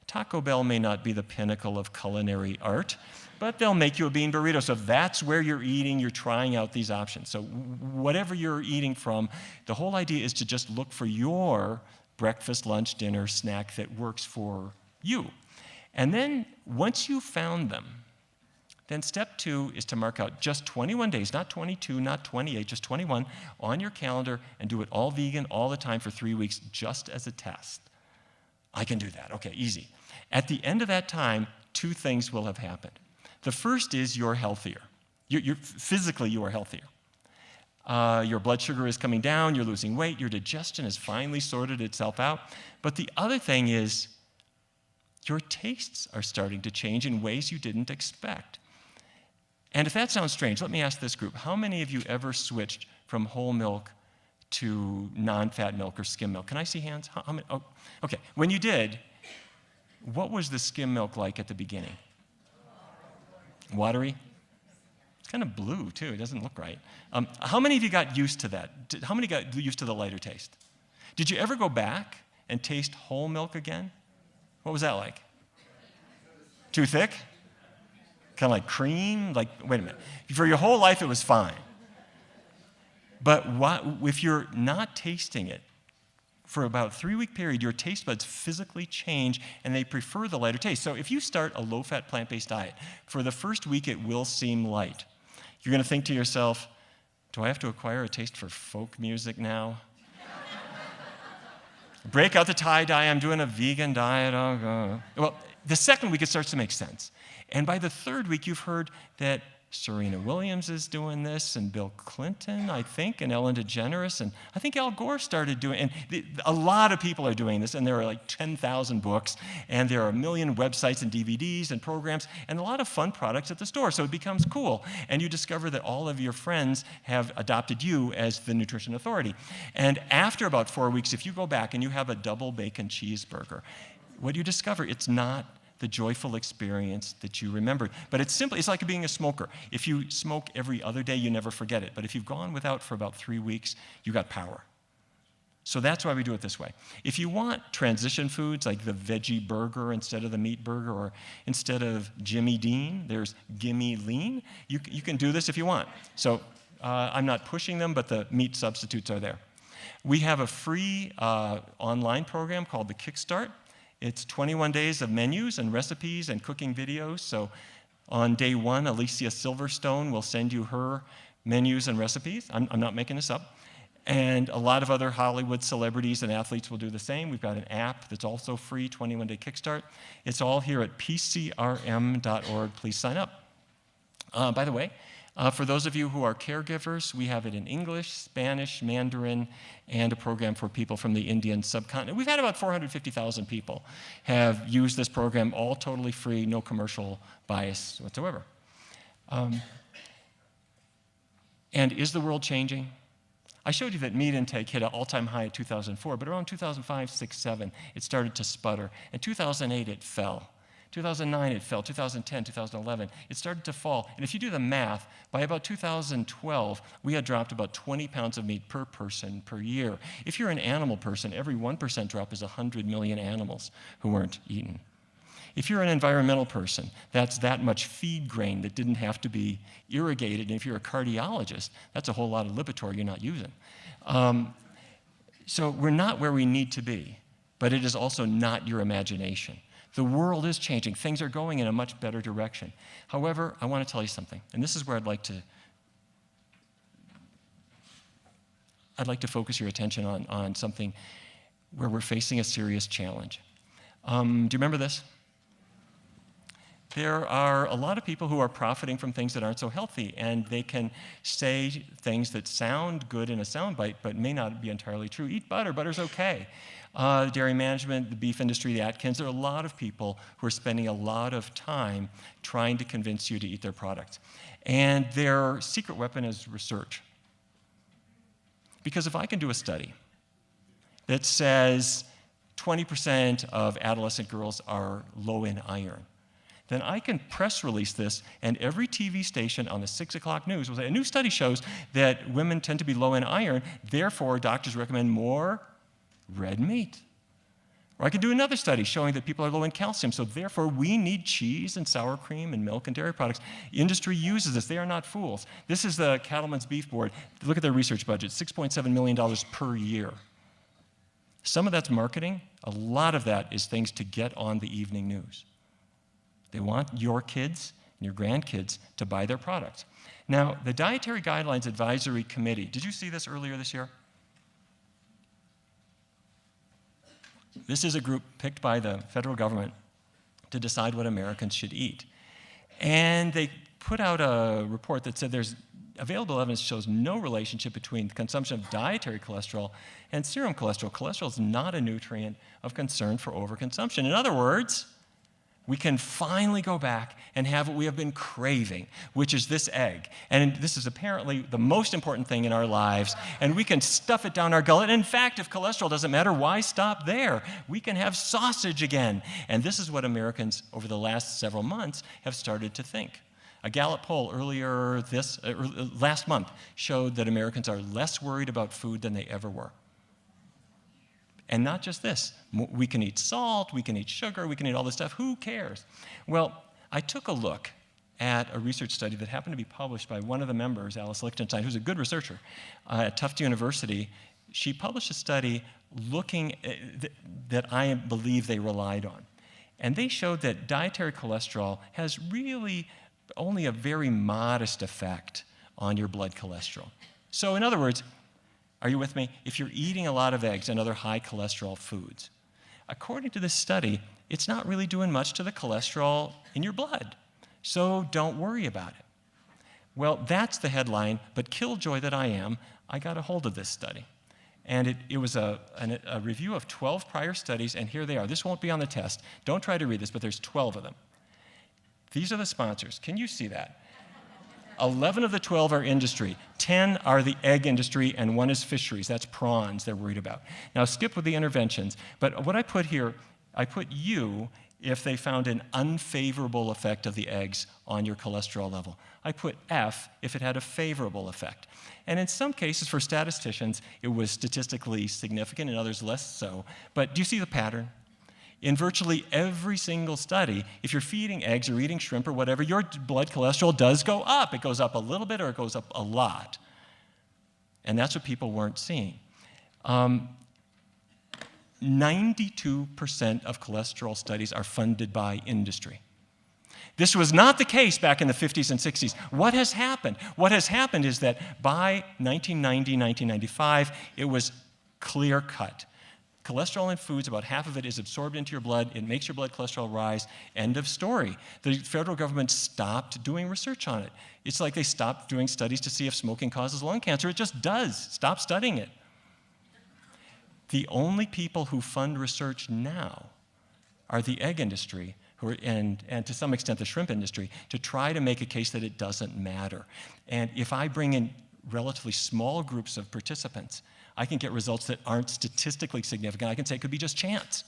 Taco Bell may not be the pinnacle of culinary art, but they'll make you a bean burrito. So if that's where you're eating, you're trying out these options. So whatever you're eating from, the whole idea is to just look for your breakfast, lunch, dinner, snack that works for you. And then once you've found them, then step 2 is to mark out just 21 days, not 22, not 28, just 21, on your calendar and do it all vegan all the time for 3 weeks just as a test. I can do that. Okay, easy. At the end of that time, 2 things will have happened. The first is you're healthier. Physically, you are healthier. Your blood sugar is coming down, you're losing weight, your digestion has finally sorted itself out. But the other thing is your tastes are starting to change in ways you didn't expect. And if that sounds strange, let me ask this group. How many of you ever switched from whole milk to non-fat milk or skim milk? Can I see hands? How many? Oh, okay. When you did, what was the skim milk like at the beginning? Watery? It's kind of blue, too. It doesn't look right. How many of you got used to that? How many got used to the lighter taste? Did you ever go back and taste whole milk again? What was that like? Too thick? Kind of like cream? Like, wait a minute. For your whole life, it was fine. But if you're not tasting it, for about a 3-week period, your taste buds physically change and they prefer the lighter taste. So if you start a low-fat plant-based diet, for the first week it will seem light. You're going to think to yourself, do I have to acquire a taste for folk music now? Break out the tie-dye, I'm doing a vegan diet. Well, the second week it starts to make sense. And by the 3rd week, you've heard that Serena Williams is doing this, and Bill Clinton, I think, and Ellen DeGeneres, and I think Al Gore started doing it. And a lot of people are doing this, and there are like 10,000 books, and there are a million websites and DVDs and programs, and a lot of fun products at the store. So it becomes cool, and you discover that all of your friends have adopted you as the nutrition authority. And after about 4 weeks, if you go back and you have a double bacon cheeseburger, what you discover, it's not the joyful experience that you remembered. But it's like being a smoker. If you smoke every other day, you never forget it. But if you've gone without for about 3 weeks, you got power. So that's why we do it this way. If you want transition foods like the veggie burger instead of the meat burger, or instead of Jimmy Dean, there's Gimme Lean, you can do this if you want. So I'm not pushing them, but the meat substitutes are there. We have a free online program called the Kickstart. It's 21 days of menus and recipes and cooking videos. So on day 1, Alicia Silverstone will send you her menus and recipes. I'm not making this up. And a lot of other Hollywood celebrities and athletes will do the same. We've got an app that's also free, 21-day Kickstart. It's all here at pcrm.org. Please sign up. By the way, for those of you who are caregivers, we have it in English, Spanish, Mandarin, and a program for people from the Indian subcontinent. We've had about 450,000 people have used this program, all totally free, no commercial bias whatsoever. And is the world changing? I showed you that meat intake hit an all-time high in 2004, but around 2005, 6, 7, it started to sputter. In 2008, it fell. 2009, it fell. 2010, 2011, it started to fall. And if you do the math, by about 2012, we had dropped about 20 pounds of meat per person per year. If you're an animal person, every 1% drop is 100 million animals who weren't eaten. If you're an environmental person, that's that much feed grain that didn't have to be irrigated. And if you're a cardiologist, that's a whole lot of Lipitor you're not using. So we're not where we need to be, but it is also not your imagination. The world is changing. Things are going in a much better direction. However, I want to tell you something, and this is where I'd like to focus your attention on something where we're facing a serious challenge. Do you remember this? There are a lot of people who are profiting from things that aren't so healthy, and they can say things that sound good in a soundbite, but may not be entirely true. Eat butter, butter's okay. Dairy management, the beef industry, the Atkins, there are a lot of people who are spending a lot of time trying to convince you to eat their products. And their secret weapon is research. Because if I can do a study that says 20% of adolescent girls are low in iron, then I can press release this, and every TV station on the 6 o'clock news will say, a new study shows that women tend to be low in iron, therefore doctors recommend more red meat. Or I could do another study showing that people are low in calcium, so therefore we need cheese and sour cream and milk and dairy products. Industry uses this. They are not fools. This is the Cattlemen's Beef Board. Look at their research budget, $6.7 million per year. Some of that's marketing. A lot of that is things to get on the evening news. They want your kids and your grandkids to buy their products. Now, the Dietary Guidelines Advisory Committee, did you see this earlier this year? This is a group picked by the federal government to decide what Americans should eat. And they put out a report that said there's available evidence shows no relationship between the consumption of dietary cholesterol and serum cholesterol. Cholesterol is not a nutrient of concern for overconsumption. In other words, we can finally go back and have what we have been craving, which is this egg. And this is apparently the most important thing in our lives, and we can stuff it down our gullet. And in fact, if cholesterol doesn't matter, why stop there? We can have sausage again. And this is what Americans over the last several months have started to think. A Gallup poll last month showed that Americans are less worried about food than they ever were. And not just this, we can eat salt, we can eat sugar, we can eat all this stuff, who cares? Well, I took a look at a research study that happened to be published by one of the members, Alice Lichtenstein, who's a good researcher at Tufts University. She published a study looking that I believe they relied on. And they showed that dietary cholesterol has really only a very modest effect on your blood cholesterol. So in other words, are you with me? If you're eating a lot of eggs and other high cholesterol foods, according to this study, it's not really doing much to the cholesterol in your blood. So don't worry about it. Well, that's the headline, but killjoy that I am, I got a hold of this study. And it was a review of 12 prior studies, and here they are. This won't be on the test. Don't try to read this, but there's 12 of them. These are the sponsors. Can you see that? 11 of the 12 are industry, 10 are the egg industry, and 1 is fisheries. That's prawns they're worried about. Now skip with the interventions, but what I put here, I put U if they found an unfavorable effect of the eggs on your cholesterol level. I put F if it had a favorable effect. And in some cases, for statisticians, it was statistically significant, in others less so. But do you see the pattern? In virtually every single study, if you're feeding eggs or eating shrimp or whatever, your blood cholesterol does go up. It goes up a little bit or it goes up a lot. And that's what people weren't seeing. 92% of cholesterol studies are funded by industry. This was not the case back in the 50s and 60s. What has happened? What has happened is that by 1990, 1995, it was clear-cut. Cholesterol in foods, about half of it is absorbed into your blood. It makes your blood cholesterol rise. End of story. The federal government stopped doing research on it. It's like they stopped doing studies to see if smoking causes lung cancer. It just does. Stop studying it. The only people who fund research now are the egg industry and to some extent the shrimp industry to try to make a case that it doesn't matter. And if I bring in relatively small groups of participants, I can get results that aren't statistically significant. I can say it could be just chance.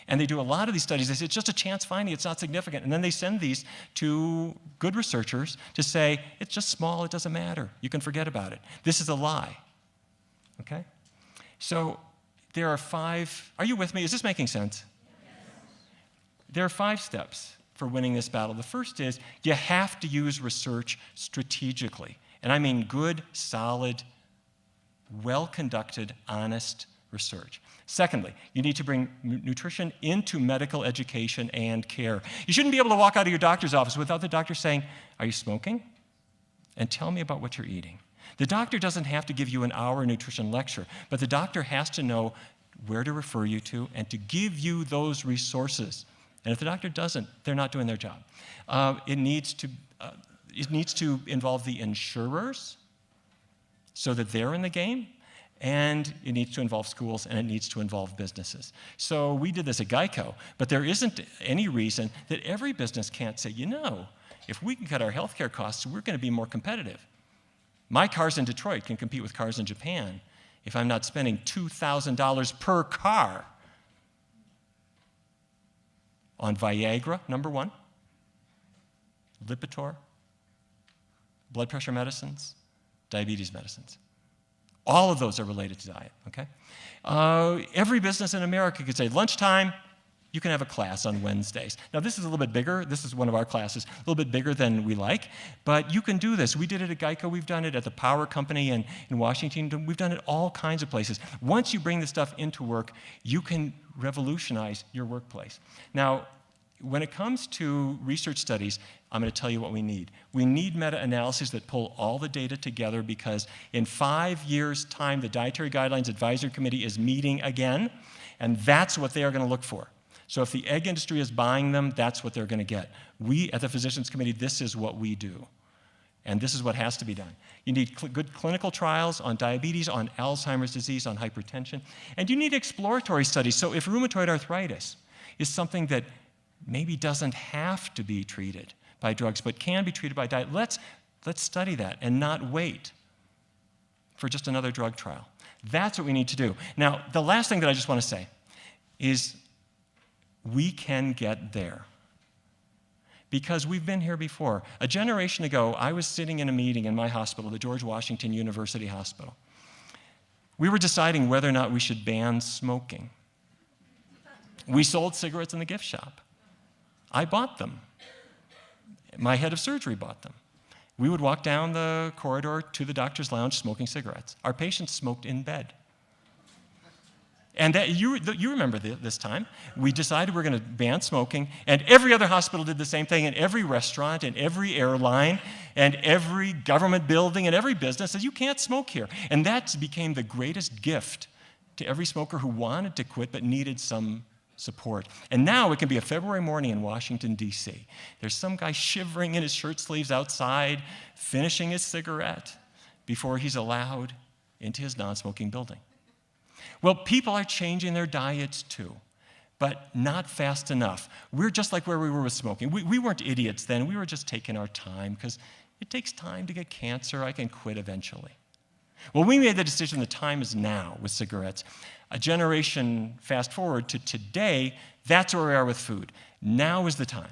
And they do a lot of these studies. They say it's just a chance finding, it's not significant. And then they send these to good researchers to say, it's just small, it doesn't matter. You can forget about it. This is a lie. Okay? So there are 5, are you with me? Is this making sense? There are 5 steps for winning this battle. The first is you have to use research strategically. And I mean good, solid, well-conducted, honest research. Secondly, you need to bring nutrition into medical education and care. You shouldn't be able to walk out of your doctor's office without the doctor saying, "Are you smoking? And tell me about what you're eating." The doctor doesn't have to give you an hour nutrition lecture, but the doctor has to know where to refer you to and to give you those resources. And if the doctor doesn't, they're not doing their job. It needs to involve the insurers so that they're in the game, and it needs to involve schools, and it needs to involve businesses. So we did this at Geico, but there isn't any reason that every business can't say, if we can cut our healthcare costs, we're going to be more competitive. My cars in Detroit can compete with cars in Japan if I'm not spending $2,000 per car on Viagra, number 1, Lipitor, blood pressure medicines, diabetes medicines. All of those are related to diet, okay? Every business in America could say, lunchtime, you can have a class on Wednesdays. Now, this is a little bit bigger. This is one of our classes, a little bit bigger than we like, but you can do this. We did it at Geico. We've done it at the Power Company in Washington. We've done it all kinds of places. Once you bring this stuff into work, you can revolutionize your workplace. Now, when it comes to research studies, I'm going to tell you what we need. We need meta-analyses that pull all the data together, because in 5 years' time, the Dietary Guidelines Advisory Committee is meeting again, and that's what they are going to look for. So if the egg industry is buying them, that's what they're going to get. We at the Physicians Committee, this is what we do. And this is what has to be done. You need good clinical trials on diabetes, on Alzheimer's disease, on hypertension. And you need exploratory studies. So if rheumatoid arthritis is something that maybe doesn't have to be treated by drugs, but can be treated by diet, let's study that and not wait for just another drug trial. That's what we need to do. Now, the last thing that I just want to say is we can get there, because we've been here before. A generation ago, I was sitting in a meeting in my hospital, the George Washington University Hospital. We were deciding whether or not we should ban smoking. We sold cigarettes in the gift shop. I bought them. My head of surgery bought them. We would walk down the corridor to the doctor's lounge smoking cigarettes. Our patients smoked in bed. And you remember this time. We decided we're going to ban smoking, and every other hospital did the same thing, and every restaurant and every airline and every government building and every business said, you can't smoke here. And that became the greatest gift to every smoker who wanted to quit but needed some support. And now it can be a February morning in Washington, D.C. There's some guy shivering in his shirt sleeves outside, finishing his cigarette before he's allowed into his non-smoking building. Well, people are changing their diets too, but not fast enough. We're just like where we were with smoking. We weren't idiots then. We were just taking our time, because it takes time to get cancer. I can quit eventually. Well, we made the decision the time is now with cigarettes. A generation fast forward to today, that's where we are with food. Now is the time.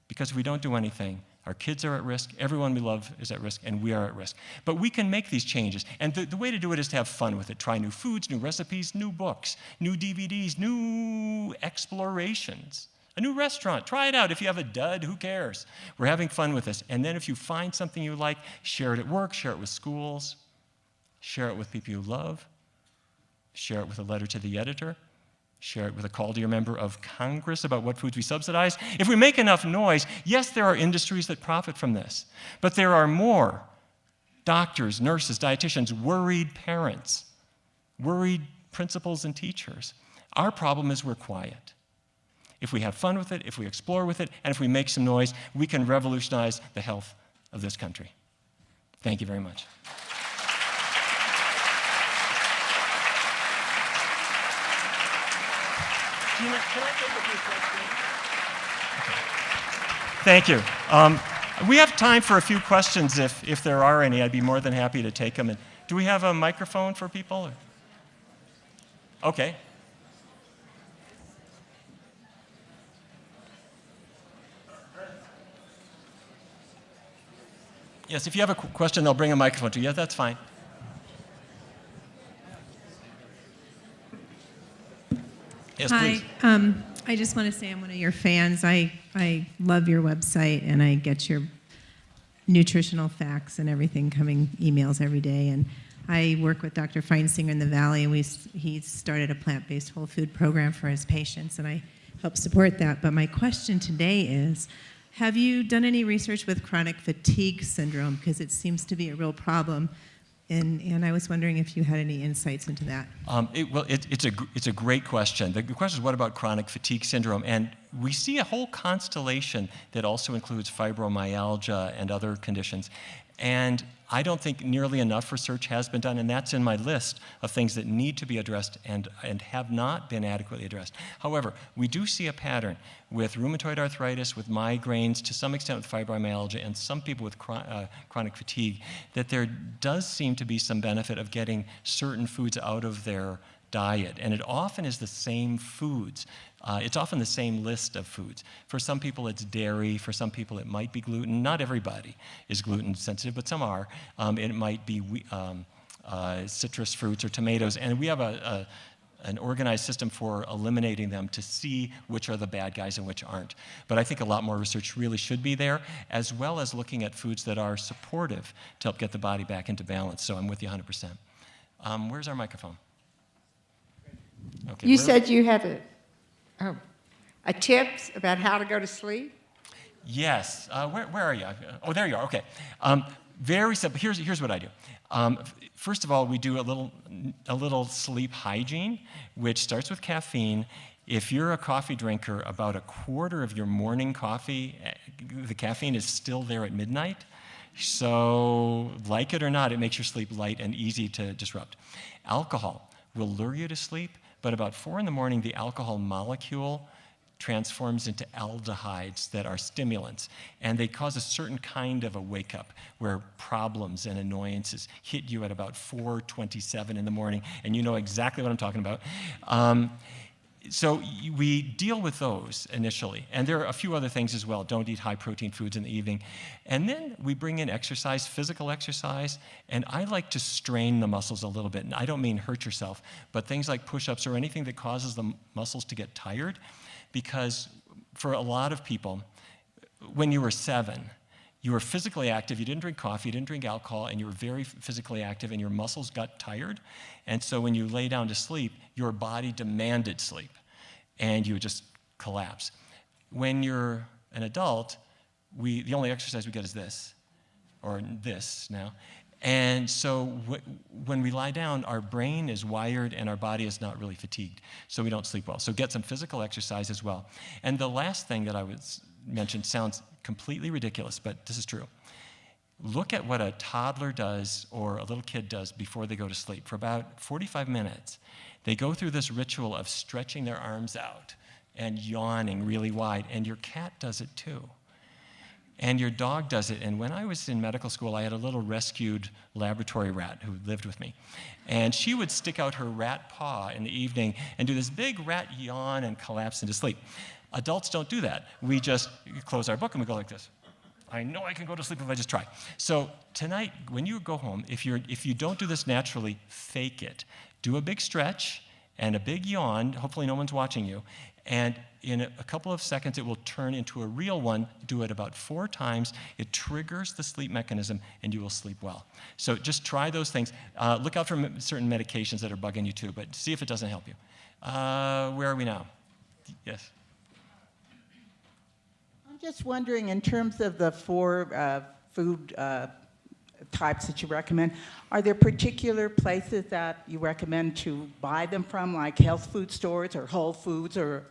Because if we don't do anything, our kids are at risk, everyone we love is at risk, and we are at risk. But we can make these changes. And the way to do it is to have fun with it. Try new foods, new recipes, new books, new DVDs, new explorations. A new restaurant, try it out. If you have a dud, who cares? We're having fun with this. And then if you find something you like, share it at work, share it with schools, share it with people you love, share it with a letter to the editor, share it with a call to your member of Congress about what foods we subsidize. If we make enough noise, yes, there are industries that profit from this, but there are more doctors, nurses, dietitians, worried parents, worried principals and teachers. Our problem is we're quiet. If we have fun with it, if we explore with it, and if we make some noise, we can revolutionize the health of this country. Thank you very much. Gina, can I take a few questions? Thank you. We have time for a few questions if there are any. I'd be more than happy to take them. And do we have a microphone for people? Okay. Yes, if you have a question, they'll bring a microphone to you. Yeah, that's fine. Yes, Hi, please. I just want to say I'm one of your fans. I love your website, and I get your nutritional facts and everything coming emails every day. And I work with Dr. Feinsinger in the Valley, and he started a plant-based whole food program for his patients, and I help support that. But my question today is, have you done any research with chronic fatigue syndrome? Because it seems to be a real problem. And I was wondering if you had any insights into that. It's a great question. The question is, what about chronic fatigue syndrome? And we see a whole constellation that also includes fibromyalgia and other conditions. And I don't think nearly enough research has been done, and that's in my list of things that need to be addressed and have not been adequately addressed. However, we do see a pattern with rheumatoid arthritis, with migraines, to some extent with fibromyalgia, and some people with chronic fatigue, that there does seem to be some benefit of getting certain foods out of their diet. And it often is the same foods. It's often the same list of foods. For some people, it's dairy. For some people, it might be gluten. Not everybody is gluten sensitive, but some are. It might be citrus fruits or tomatoes. And we have an organized system for eliminating them to see which are the bad guys and which aren't. But I think a lot more research really should be there, as well as looking at foods that are supportive to help get the body back into balance. So I'm with you 100%. Where's our microphone? Okay, you said you had a tips about how to go to sleep? Yes. Where are you? Oh, there you are. Okay. Very simple. Here's what I do. First of all, we do a little sleep hygiene, which starts with caffeine. If you're a coffee drinker, about a quarter of your morning coffee, the caffeine is still there at midnight. So, like it or not, it makes your sleep light and easy to disrupt. Alcohol will lure you to sleep, but about 4 in the morning, the alcohol molecule transforms into aldehydes that are stimulants, and they cause a certain kind of a wake-up where problems and annoyances hit you at about 4:27 in the morning, and you know exactly what I'm talking about. So we deal with those initially, and there are a few other things as well. Don't eat high-protein foods in the evening. And then we bring in exercise, physical exercise, and I like to strain the muscles a little bit. And I don't mean hurt yourself, but things like push-ups or anything that causes the muscles to get tired, because for a lot of people, when you were 7, you were physically active, you didn't drink coffee, you didn't drink alcohol, and you were very physically active, and your muscles got tired. And so when you lay down to sleep, your body demanded sleep, and you would just collapse. When you're an adult, the only exercise we get is this, or this now. And so when we lie down, our brain is wired and our body is not really fatigued, so we don't sleep well. So get some physical exercise as well. And the last thing that I would mention sounds completely ridiculous, but this is true. Look at what a toddler does or a little kid does before they go to sleep. For about 45 minutes, they go through this ritual of stretching their arms out and yawning really wide, and your cat does it too. And your dog does it. And when I was in medical school, I had a little rescued laboratory rat who lived with me. And she would stick out her rat paw in the evening and do this big rat yawn and collapse into sleep. Adults don't do that. We just close our book and we go like this. I know I can go to sleep if I just try. So tonight, when you go home, if you don't do this naturally, fake it. Do a big stretch and a big yawn. Hopefully no one's watching you. And in a couple of seconds, it will turn into a real one. Do it about 4 times. It triggers the sleep mechanism, and you will sleep well. So just try those things. Look out for certain medications that are bugging you too, but see if it doesn't help you. Where are we now? Yes. I'm just wondering, in terms of the 4 food types that you recommend, are there particular places that you recommend to buy them from, like health food stores or Whole Foods or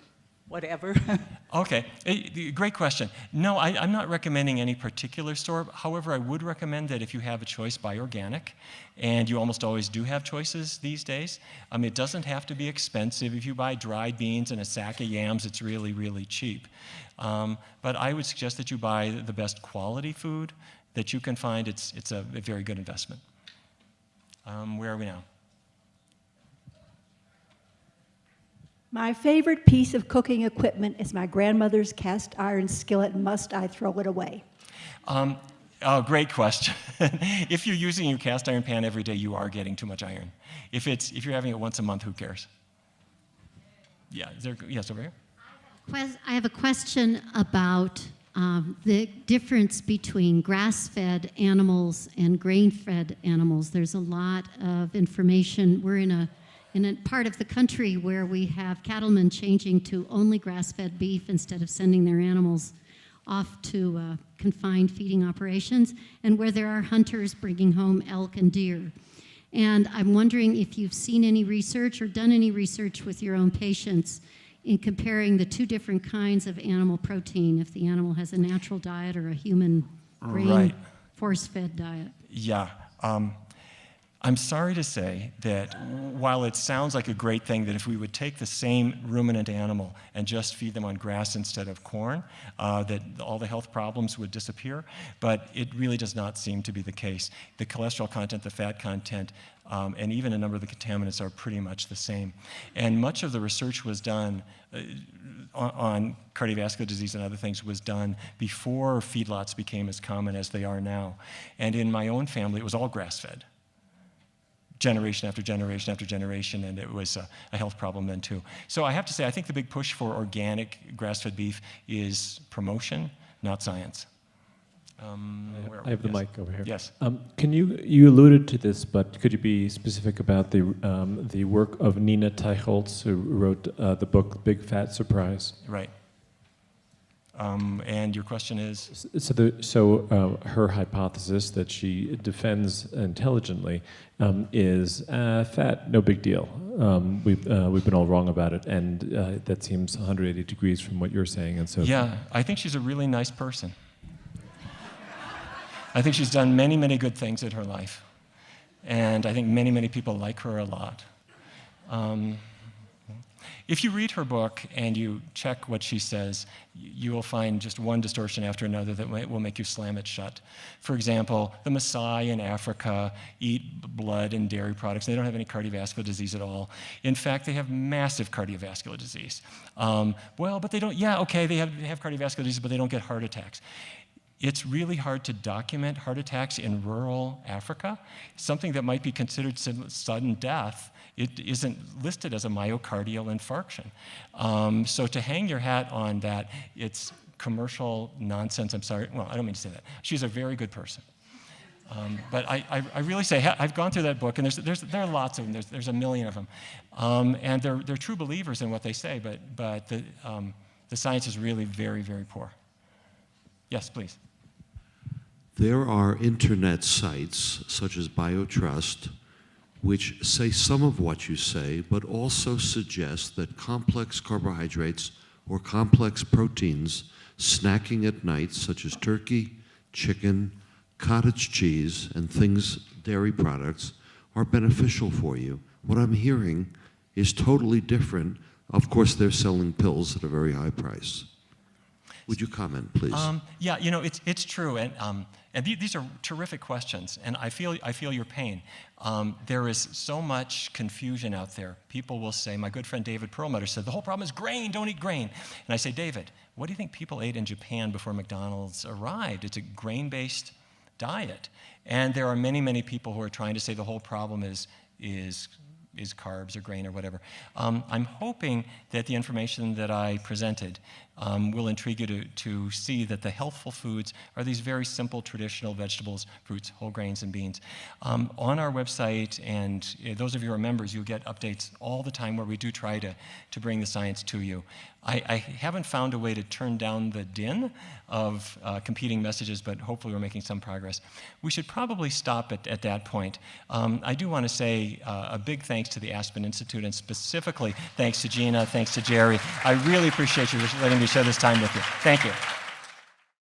whatever? Okay, great question. No, I'm not recommending any particular store. However, I would recommend that if you have a choice, buy organic. And you almost always do have choices these days. It doesn't have to be expensive. If you buy dried beans and a sack of yams, it's really, really cheap. But I would suggest that you buy the best quality food that you can find. It's a very good investment. Where are we now? My favorite piece of cooking equipment is my grandmother's cast iron skillet. Must I throw it away? Oh, great question. If you're using your cast iron pan every day, you are getting too much iron. If you're having it once a month, who cares? Yeah, yes, over here. I have I have a question about the difference between grass-fed animals and grain-fed animals. There's a lot of information. We're in a part of the country where we have cattlemen changing to only grass-fed beef instead of sending their animals off to confined feeding operations, and where there are hunters bringing home elk and deer. And I'm wondering if you've seen any research or done any research with your own patients in comparing the two different kinds of animal protein, if the animal has a natural diet or a human grain Right. force-fed diet. Yeah. I'm sorry to say that while it sounds like a great thing that if we would take the same ruminant animal and just feed them on grass instead of corn, that all the health problems would disappear, but it really does not seem to be the case. The cholesterol content, the fat content, and even a number of the contaminants are pretty much the same. And much of the research was done on cardiovascular disease and other things was done before feedlots became as common as they are now. And in my own family, it was all grass-fed. Generation after generation after generation, and it was a health problem then too. So I have to say, I think the big push for organic grass-fed beef is promotion, not science. I have the mic over here. Yes. Can you alluded to this, but could you be specific about the work of Nina Teicholz, who wrote the book Big Fat Surprise? Right. And your question is? So her hypothesis that she defends intelligently is fat, no big deal. We've been all wrong about it, and that seems 180 degrees from what you're saying. And so Yeah, I think she's a really nice person. I think she's done many, many good things in her life, and I think many, many people like her a lot. If you read her book and you check what she says, you will find just one distortion after another that will make you slam it shut. For example, the Maasai in Africa eat blood and dairy products. They don't have any cardiovascular disease at all. In fact, they have massive cardiovascular disease. But they don't, they have cardiovascular disease, but they don't get heart attacks. It's really hard to document heart attacks in rural Africa. Something that might be considered sudden death, it isn't listed as a myocardial infarction. So to hang your hat on that, it's commercial nonsense. I'm sorry. Well, I don't mean to say that. She's a very good person. But I really say, I've gone through that book, and there are lots of them. There's a million of them. And they're true believers in what they say, but the science is really very, very poor. Yes, please. There are internet sites such as BioTrust which say some of what you say, but also suggest that complex carbohydrates or complex proteins snacking at night, such as turkey, chicken, cottage cheese, and dairy products, are beneficial for you. What I'm hearing is totally different. Of course, they're selling pills at a very high price. Would you comment, please? It's true, and these are terrific questions, and I feel your pain. There is so much confusion out there. People will say, my good friend David Perlmutter said, the whole problem is grain, don't eat grain. And I say, David, what do you think people ate in Japan before McDonald's arrived? It's a grain-based diet. And there are many, many people who are trying to say the whole problem is carbs or grain or whatever. I'm hoping that the information that I presented will intrigue you to see that the healthful foods are these very simple, traditional vegetables, fruits, whole grains, and beans. On our website, and those of you who are members, you'll get updates all the time where we do try to bring the science to you. I haven't found a way to turn down the din of competing messages, but hopefully we're making some progress. We should probably stop at that point. I do want to say a big thanks to the Aspen Institute, and specifically thanks to Gina, thanks to Jerry. I really appreciate you letting me share this time with you. Thank you.